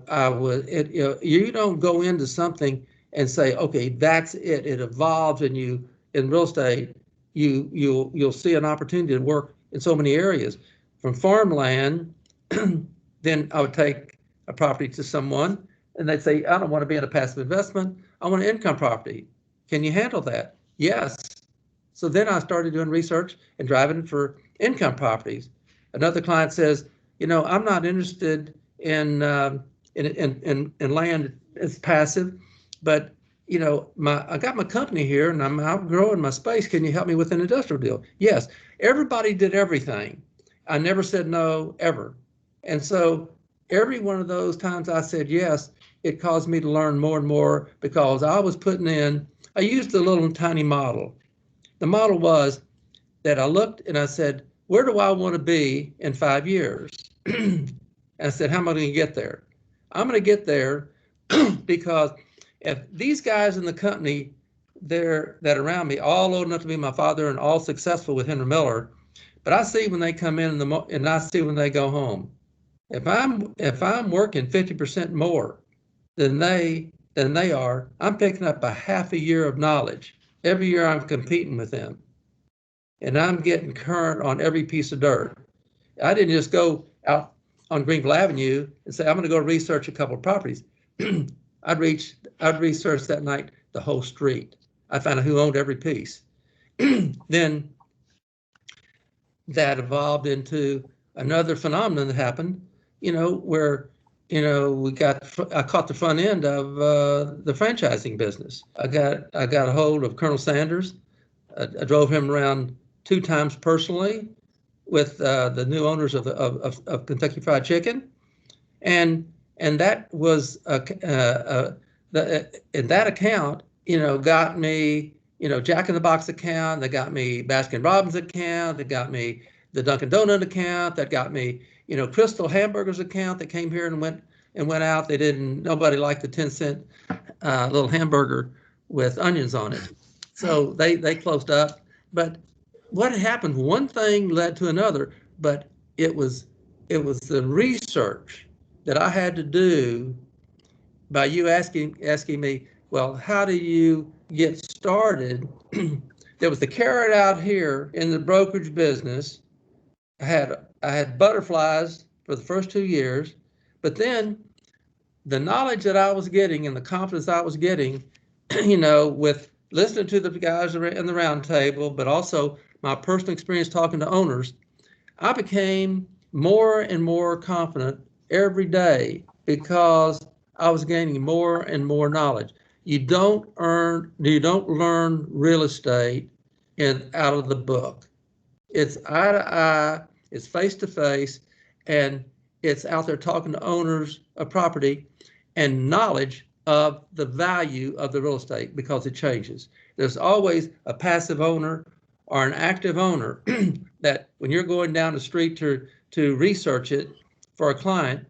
was, you don't go into something and say, okay, that's it. It evolves, and in real estate, you'll see an opportunity to work in so many areas. From farmland, then I would take a property to someone, and they'd say, I don't want to be in a passive investment. I want an income property. Can you handle that? Yes. So then I started doing research and driving for income properties. Another client says, I'm not interested in land as passive, but I got my company here and I'm outgrowing my space. Can you help me with an industrial deal? Yes. Everybody did everything. I never said no, ever. And so every one of those times I said yes, it caused me to learn more and more, because I used a little tiny model. The model was that I looked and I said, where do I want to be in 5 years? And I said, how am I going to get there? I'm going to get there because if these guys in the company that are around me, all old enough to be my father and all successful with Henry Miller, but I see when they come in and I see when they go home. If I'm working 50% more than they are, I'm picking up a half a year of knowledge. Every year I'm competing with them, and I'm getting current on every piece of dirt. I didn't just go out on Greenville Avenue and say, I'm going to go research a couple of properties. I'd research that night the whole street. I found out who owned every piece. Then that evolved into another phenomenon that happened, where, I caught the front end of the franchising business. I got a hold of Colonel Sanders. I drove him around 2 times personally with the new owners of Kentucky Fried Chicken, and that was in that account, got me, Jack in the Box account, that got me Baskin Robbins account, that got me the Dunkin' Donut account, that got me, Crystal Hamburgers account that came here and went out. Nobody liked the 10-cent little hamburger with onions on it, so they closed up. But what had happened? One thing led to another, but it was the research that I had to do by you asking me, well, how do you get started? There was the carrot out here in the brokerage business. I had butterflies for the first 2 years, but then the knowledge that I was getting and the confidence I was getting, with listening to the guys in the round table, but also my personal experience talking to owners, I became more and more confident every day because I was gaining more and more knowledge. You don't learn real estate out of the book. It's eye to eye, it's face to face, and it's out there talking to owners of property and knowledge of the value of the real estate, because it changes. There's always a passive owner or an active owner that when you're going down the street to research it for a client,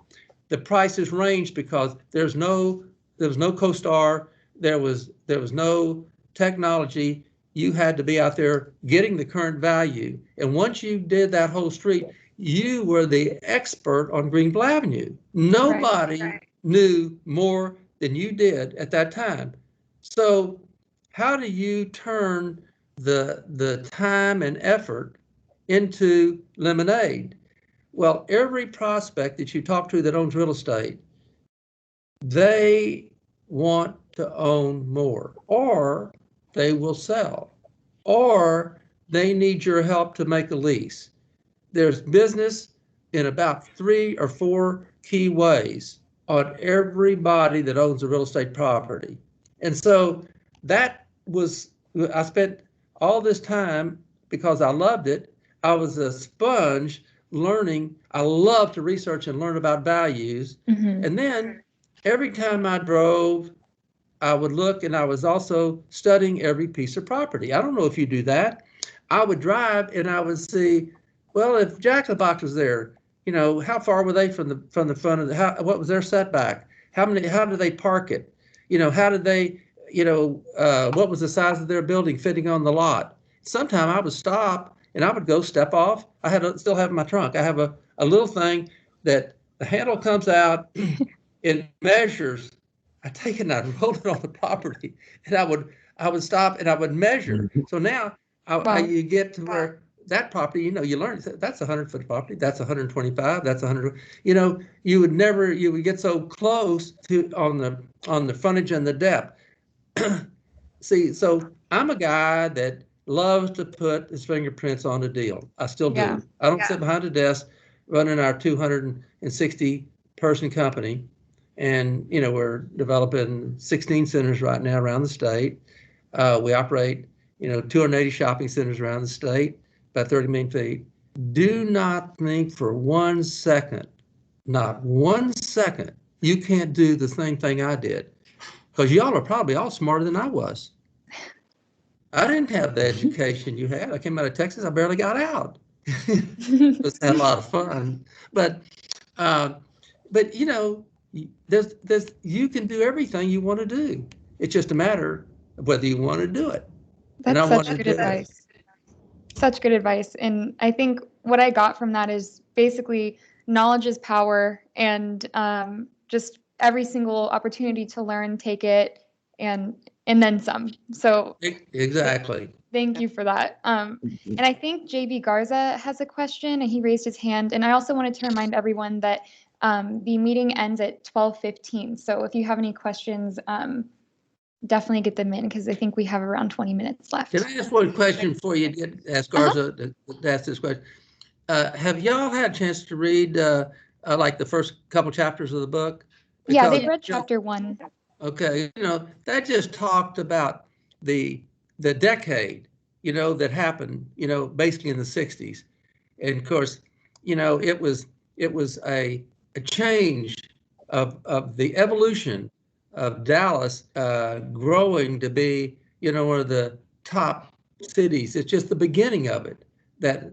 the prices range because there was no CoStar, there was no technology. You had to be out there getting the current value. And once you did that whole street, you were the expert on Greenville Avenue. Nobody knew more than you did at that time. So how do you turn the time and effort into lemonade? Well, every prospect that you talk to that owns real estate, they want to own more, or they will sell, or they need your help to make a lease. There's business in about 3 or 4 key ways on everybody that owns a real estate property. And so that was, I spent all this time because I loved it. I was a sponge learning. I love to research and learn about values. And then every time I drove, I would look, and I was also studying every piece of property. I don't know if you do that. I would drive and I would see, well, if Jack in the Box was there, you know, how far were they from the front of the, what was their setback? How did they park it? You know, how did they, you know, what was the size of their building fitting on the lot? Sometime I would stop and I would go step off. Still have in my trunk. I have a little thing that the handle comes out, it measures. I take it and I'd roll it on the property, and I would stop and I would measure. So now you get to where that property, you know, you learn that's 100-foot property, that's 125, that's 100. You know, you would get so close to on the frontage and the depth. See, so I'm a guy that loves to put his fingerprints on a deal. I still do. Yeah. I don't sit behind a desk running our 260 person company. And, you know, we're developing 16 centers right now around the state. We operate, you know, 280 shopping centers around the state, about 30 million feet. Do not think for 1 second, not 1 second, you can't do the same thing I did. Because y'all are probably all smarter than I was. I didn't have the education you had. I came out of Texas, I barely got out. Just had a lot of fun. But you know, you can do everything you want to do. It's just a matter of whether you want to do it. That's such good advice. Such good advice. And I think what I got from that is basically knowledge is power, and just every single opportunity to learn, take it, and then some. So exactly. Thank you for that. And I think JB Garza has a question, and he raised his hand. And I also wanted to remind everyone that the meeting ends at 12:15. So if you have any questions, definitely get them in, because I think we have around 20 minutes left. Can I ask one question before you ask Garza to ask this question? Have y'all had a chance to read like the first couple chapters of the book? Yeah, they've read chapter 1. Okay, you know, that just talked about the decade, you know, that happened, you know, basically in the 60s. And of course, you know, it was a change of the evolution of Dallas growing to be, you know, one of the top cities. It's just the beginning of it, that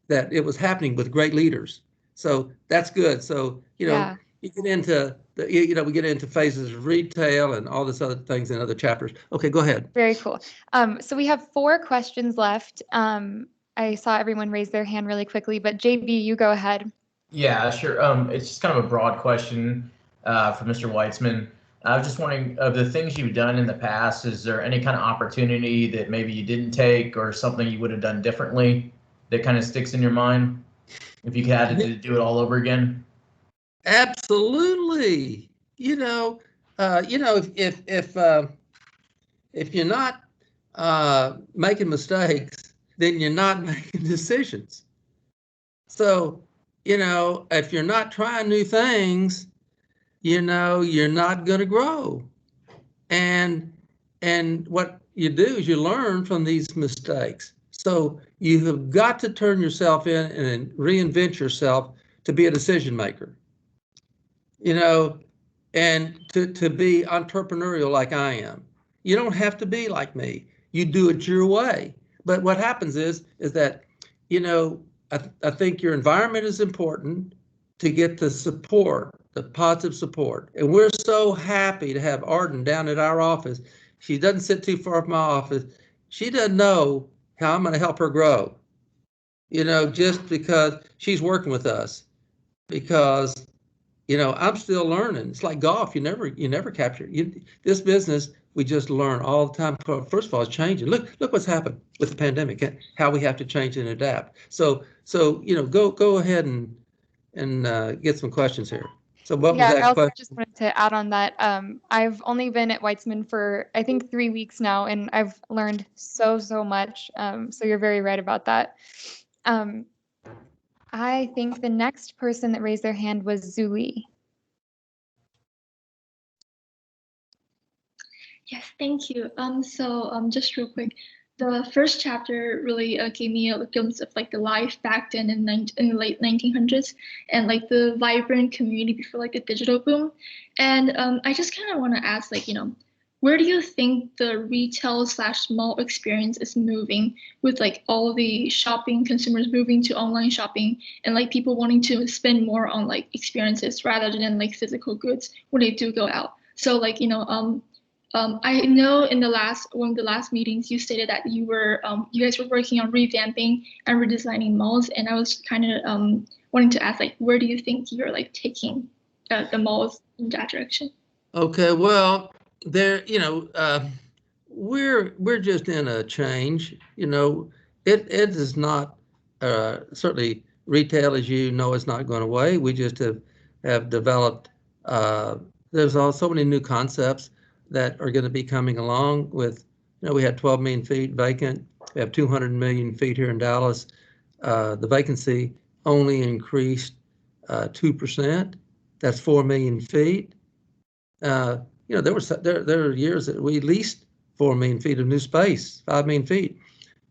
it was happening with great leaders. So that's good. So, you know, you get into we get into phases of retail and all this other things in other chapters. Okay, go ahead. Very cool. So we have 4 questions left. I saw everyone raise their hand really quickly, but JB, you go ahead. Yeah, sure. It's just kind of a broad question for Mr. Weitzman. I was just wondering, of the things you've done in the past, is there any kind of opportunity that maybe you didn't take, or something you would have done differently that kind of sticks in your mind if you had to do it all over again? Absolutely. You know, if you're not making mistakes, then you're not making decisions. So, you know, if you're not trying new things, you know, you're not going to grow. And what you do is you learn from these mistakes. So you have got to turn yourself in and reinvent yourself to be a decision maker. You know, and to be entrepreneurial like I am. You don't have to be like me. You do it your way. But what happens is that you know, I think your environment is important to get the support, the positive support. And we're so happy to have Arden down at our office. She doesn't sit too far from my office. She doesn't know how I'm going to help her grow, you know, just because she's working with us. Because, you know, I'm still learning. It's like golf. You never capture this business. We just learn all the time. First of all, it's changing. Look what's happened with the pandemic. How we have to change and adapt. So you know, go ahead and get some questions here. So what was Yeah, that I also question? just wanted to add on that. I've only been at Weitzman for I think 3 weeks now, and I've learned so much. So you're very right about that. I think the next person that raised their hand was Zuli. Yes, thank you. Just real quick, the first chapter really gave me a glimpse of like the life back then in the late 1900s and like the vibrant community before like the digital boom. And I just kind of want to ask, like, you know, where do you think the retail/mall experience is moving with like all the shopping consumers moving to online shopping and like people wanting to spend more on like experiences rather than like physical goods when they do go out? So like, you know, I know in one of the last meetings you stated that you guys were working on revamping and redesigning malls, and I was kind of wanting to ask, like, where do you think you're like taking the malls in that direction? Okay, well, there, you know, we're just in a change. You know, it is not certainly retail, as you know, is not going away. We just have developed. There's also so many new concepts that are going to be coming along with. You know, we had 12 million feet vacant. We have 200 million feet here in Dallas. The vacancy only increased 2%. That's 4 million feet. You know, there are years that we leased 4 million feet of new space, 5 million feet.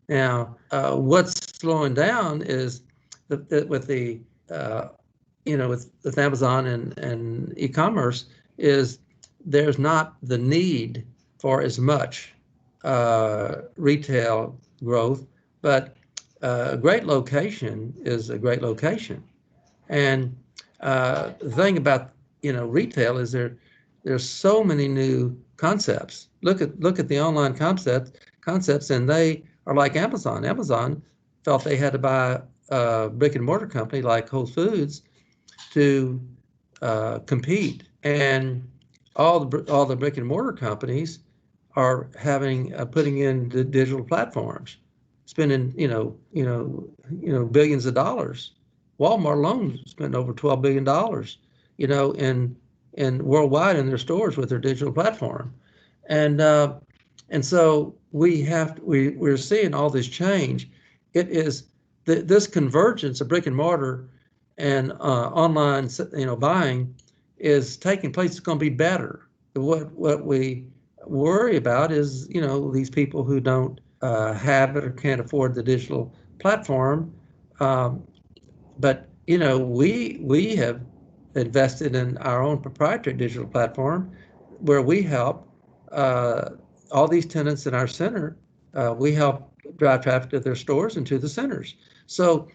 Now, what's slowing down is with the you know, with Amazon and e-commerce is there's not the need for as much retail growth, but a great location is a great location. And the thing about, you know, retail is there's so many new concepts. Look at the online concepts, and they are like Amazon. Amazon felt they had to buy a brick and mortar company like Whole Foods to compete, and all the brick and mortar companies are putting in the digital platforms, spending billions of dollars. Walmart alone spent over $12 billion, you know, in worldwide in their stores with their digital platform, and so we're seeing all this change. It is this convergence of brick and mortar and online, you know, buying is taking place. It's going to be better. What we worry about is, you know, these people who don't have it or can't afford the digital platform. But you know, we have invested in our own proprietary digital platform where we help all these tenants in our center. We help drive traffic to their stores and to the centers. So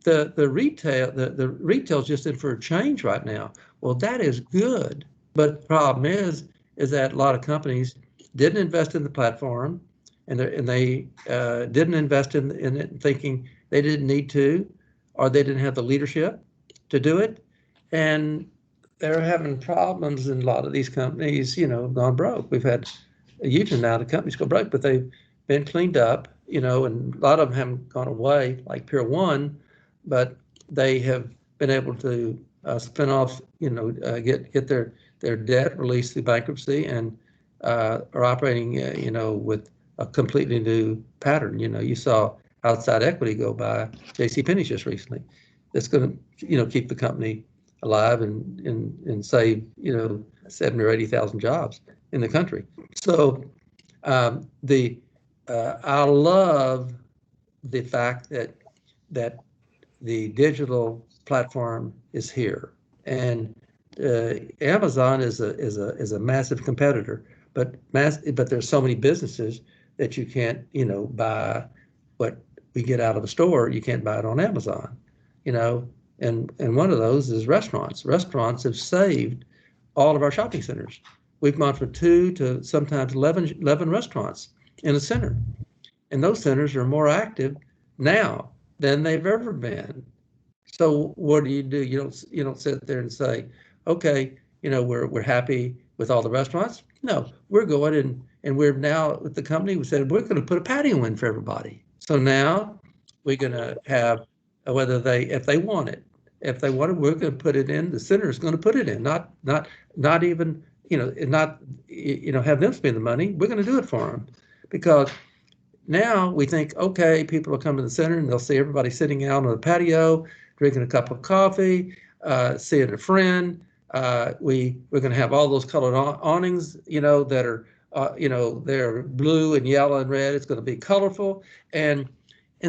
the retail is just in for a change right now. Well, that is good, but the problem is that a lot of companies didn't invest in the platform, and they didn't invest in it thinking they didn't need to, or they didn't have the leadership to do it, and they're having problems in a lot of these companies. You know, gone broke. We've had a huge amount of companies go broke, but they've been cleaned up. You know, and a lot of them haven't gone away, like Pier 1. But they have been able to spin off, you know, get their debt released through bankruptcy, and are operating, you know, with a completely new pattern. You know, you saw Outside Equity go by JCPenney's just recently. That's going to, you know, keep the company alive and save, you know, 70 or 80,000 jobs in the country. So I love the fact that the digital platform is here, and Amazon is a massive competitor, but there's so many businesses that you can't, you know, buy what we get out of a store, you can't buy it on Amazon, you know, and one of those is restaurants. Restaurants have saved all of our shopping centers. We've gone from 2 to sometimes 11 restaurants in a center. And those centers are more active now than they've ever been. So what do? You don't sit there and say, okay, you know, we're happy with all the restaurants. No, we're going and we're now with the company, we said, we're going to put a patio in for everybody. So now we're going to have, if they want it, we're going to put it in, the center is going to put it in, not even, have them spend the money. We're going to do it for them, because now we think, okay, people will come to the center and they'll see everybody sitting out on the patio, drinking a cup of coffee, seeing a friend. We're going to have all those colored awnings, that are, they're blue and yellow and red. It's going to be colorful, and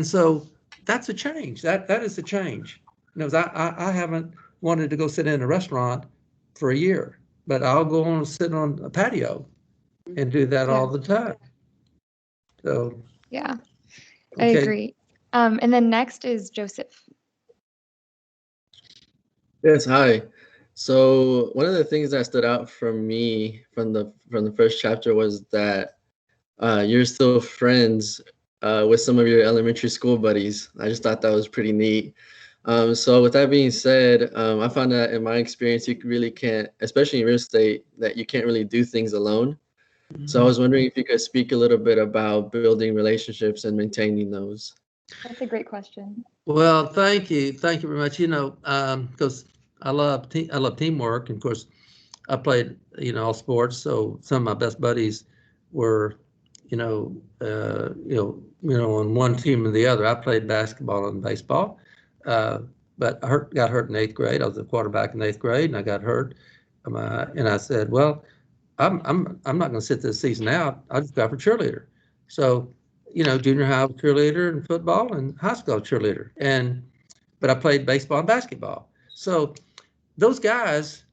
so that's a change. That is a change. I haven't wanted to go sit in a restaurant for a year, but I'll go on and sit on a patio and do that all the time. So yeah, I okay. agree. And then next is Joseph. Yes, hi. So one of the things that stood out for me from the first chapter was that you're still friends with some of your elementary school buddies. I just thought that was pretty neat. So with that being said, I found that in my experience, you really can't, especially in real estate, that you can't really do things alone. So I was wondering if you could speak a little bit about building relationships and maintaining those. That's a great question. Well, thank you very much. Because I love teamwork, and of course, I played all sports. So some of my best buddies were, on one team or the other. I played basketball and baseball, but I got hurt in 8th grade. I was a quarterback in 8th grade, and I got hurt. And I said, well, I'm not going to sit this season out. I just got for cheerleader. So, junior high cheerleader and football, and high school cheerleader. But I played baseball and basketball. So those guys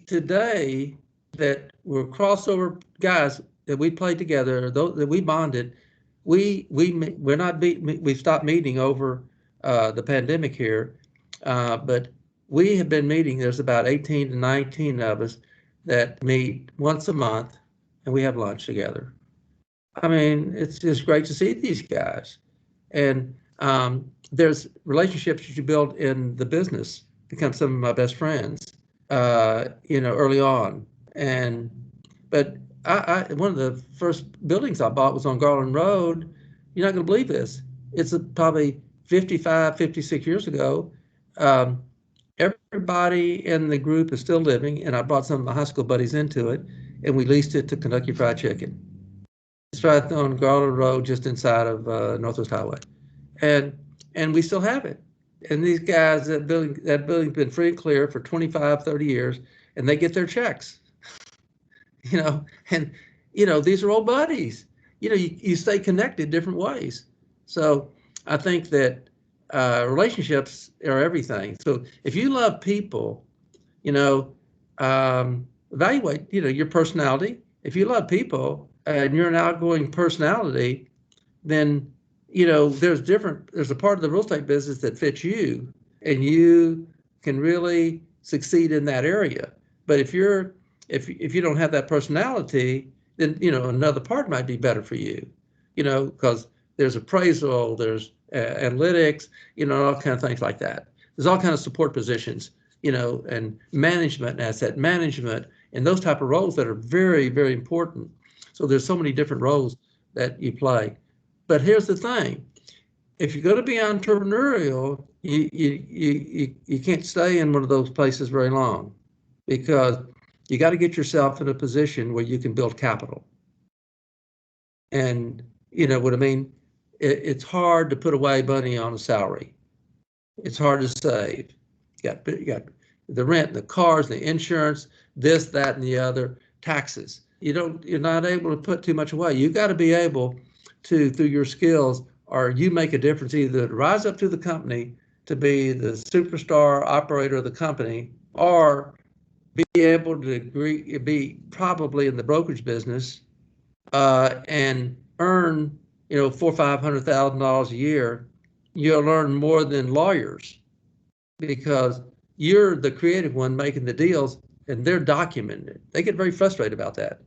today that were crossover guys that we played together, that we bonded, we've stopped meeting over the pandemic here, but we have been meeting. There's about 18 to 19 of us that meet once a month, and we have lunch together. I mean, it's just great to see these guys. And there's relationships that you build in the business, become some of my best friends, early on. But one of the first buildings I bought was on Garland Road. You're not going to believe this. It's probably 55, 56 years ago. Everybody in the group is still living, and I brought some of my high school buddies into it, and we leased it to Kentucky Fried Chicken. It's right on Garland Road, just inside of Northwest Highway, and we still have it. And these guys, that building's been free and clear for 25, 30 years, and they get their checks. And these are old buddies. You stay connected different ways. So I think that relationships are everything. So if you love people, evaluate, your personality. If you love people and you're an outgoing personality, then, there's a part of the real estate business that fits you, and you can really succeed in that area. But if you don't have that personality, then, another part might be better for you, because there's appraisal, there's analytics, all kind of things like that. There's all kind of support positions, and management and asset management and those type of roles that are very, very important. So there's so many different roles that you play. But here's the thing: if you're going to be entrepreneurial, you can't stay in one of those places very long, because you got to get yourself in a position where you can build capital. And you know what I mean? It's hard to put away money on a salary. It's hard to save. You got the rent, the cars, the insurance, this, that, and the other, taxes. You're not able to put too much away. You got to be able to, through your skills, or you make a difference, either to rise up to the company to be the superstar operator of the company, or be able to be probably in the brokerage business and earn $400,000 or $500,000 a year, you'll learn more than lawyers because you're the creative one making the deals and they're documenting it. They get very frustrated about that.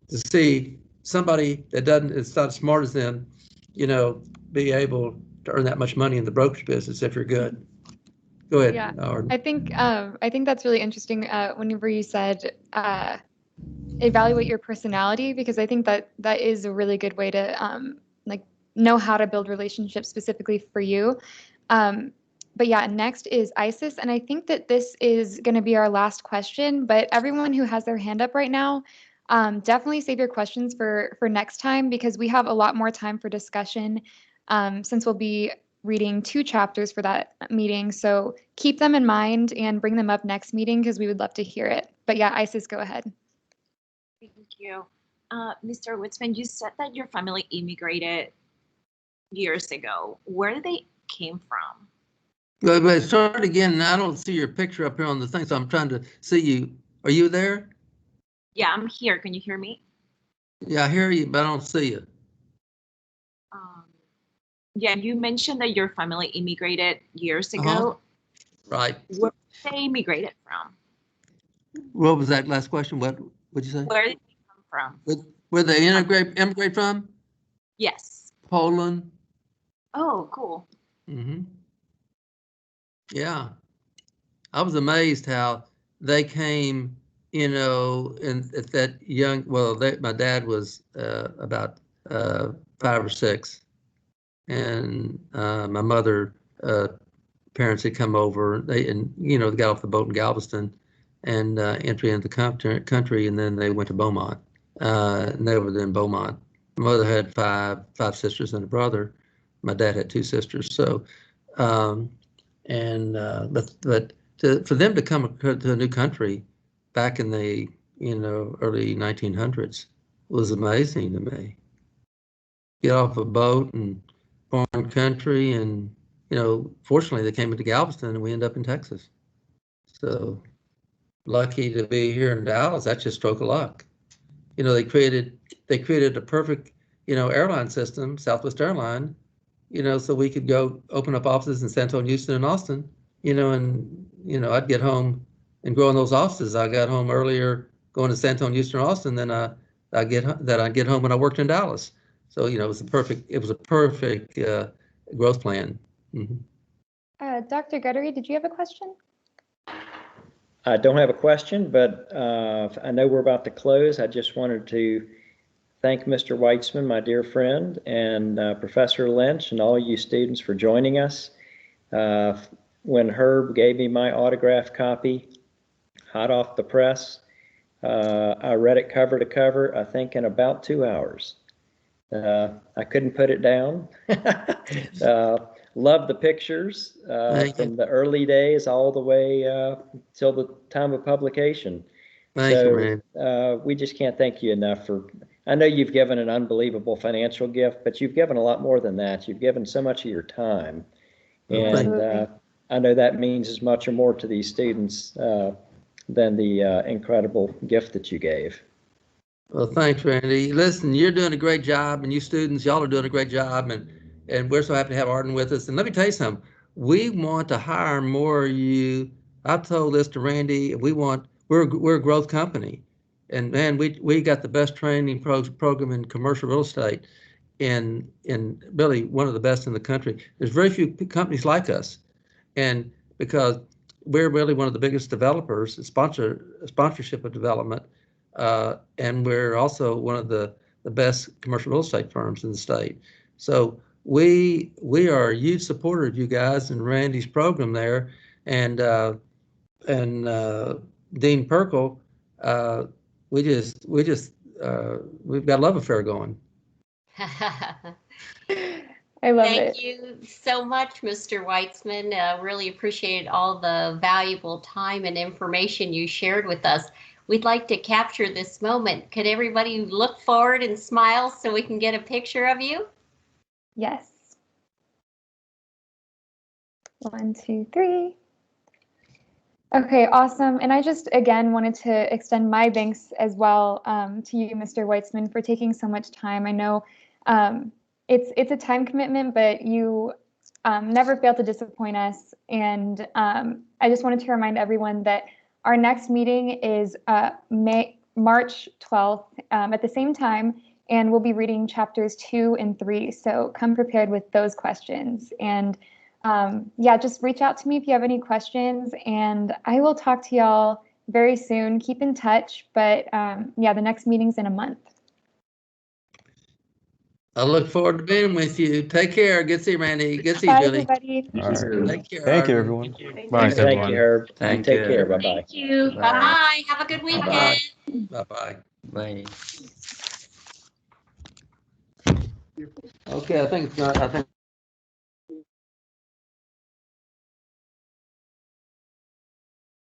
To see somebody that it's not as smart as them, be able to earn that much money in the brokerage business if you're good. Go ahead. Yeah, Howard. I think that's really interesting. Whenever you said evaluate your personality, because I think that is a really good way to like know how to build relationships specifically for you. But yeah, next is Isis, and I think that this is going to be our last question. But everyone who has their hand up right now, definitely save your questions for next time because we have a lot more time for discussion since we'll be reading 2 chapters for that meeting. So keep them in mind and bring them up next meeting because we would love to hear it. But yeah, Isis, go ahead. Thank you. Mr. Witzman, you said that your family immigrated years ago. Where did they came from? But start again. I don't see your picture up here on the thing, so I'm trying to see you. Are you there? Yeah, I'm here. Can you hear me? Yeah, I hear you, but I don't see you. Yeah, you mentioned that your family immigrated years ago. Right. Where did they immigrated from? What was that last question? What would you say? Where did they come from? Where they immigrate from? Yes. Poland. Oh, cool. Mm-hmm. Yeah. I was amazed how they came, and at that young, my dad was about 5 or 6. And my mother, parents had come over, they got off the boat in Galveston and entry into the country, and then they went to Beaumont. And they were in Beaumont. My mother had five sisters and a brother. My dad had 2 sisters. So, for them to come to a new country back in the early 1900s was amazing to me. Get off a boat and foreign country, and fortunately they came into Galveston and we ended up in Texas. So lucky to be here in Dallas. That's just stroke of luck. They created a perfect airline system, Southwest Airline, so we could go open up offices in San Antonio, Houston, and Austin. I'd get home and grow in those offices. I got home earlier going to San Antonio, Houston, or Austin than I'd get home when I worked in Dallas. So it was a perfect growth plan. Mm-hmm. Dr. Guttery, did you have a question? I don't have a question, but I know we're about to close. I just wanted to thank Mr. Weitzman, my dear friend, and Professor Lynch, and all you students for joining us. When Herb gave me my autograph copy, hot off the press, I read it cover to cover, I think in about 2 hours. I couldn't put it down. Love the pictures from the early days all the way till the time of publication. Thank you, man. We just can't thank you enough for, I know you've given an unbelievable financial gift, but you've given a lot more than that. You've given so much of your time. And I know that means as much or more to these students than the incredible gift that you gave. Well, thanks, Randy. Listen, you're doing a great job, and you students, y'all are doing a great job, and we're so happy to have Arden with us. And let me tell you something, we want to hire more of you. I told this to Randy, we're a growth company. And man, we got the best training program in commercial real estate, and really one of the best in the country. There's very few companies like us. And because we're really one of the biggest developers, sponsorship of development, and we're also one of the best commercial real estate firms in the state. So we are a huge supporter of you guys and Randy's program there, and Dean Perkle. We've got a love affair going. I love Thank it. you so much, Mr. Weitzman. Really appreciate all the valuable time and information you shared with us. We'd like to capture this moment. Could everybody look forward and smile so we can get a picture of you? Yes. 1, 2, 3. Okay, awesome. And I just, again, wanted to extend my thanks as well to you, Mr. Weitzman, for taking so much time. I know it's a time commitment, but you never fail to disappoint us. And I just wanted to remind everyone that our next meeting is March 12th at the same time, and we'll be reading chapters 2 and 3. So come prepared with those questions. And yeah, just reach out to me if you have any questions, and I will talk to y'all very soon. Keep in touch, but yeah, the next meeting's in a month. I look forward to being with you. Take care. Good to see you, Randy. Good to see you, Bye, Julie. everybody. All right. Take care. Thank you, Arden. everyone. Bye, Thank everyone. you, Herb. Thank Take you. care. Bye-bye. Thank you. Bye. Bye. Have a good weekend. Bye-bye. Bye. Okay, I think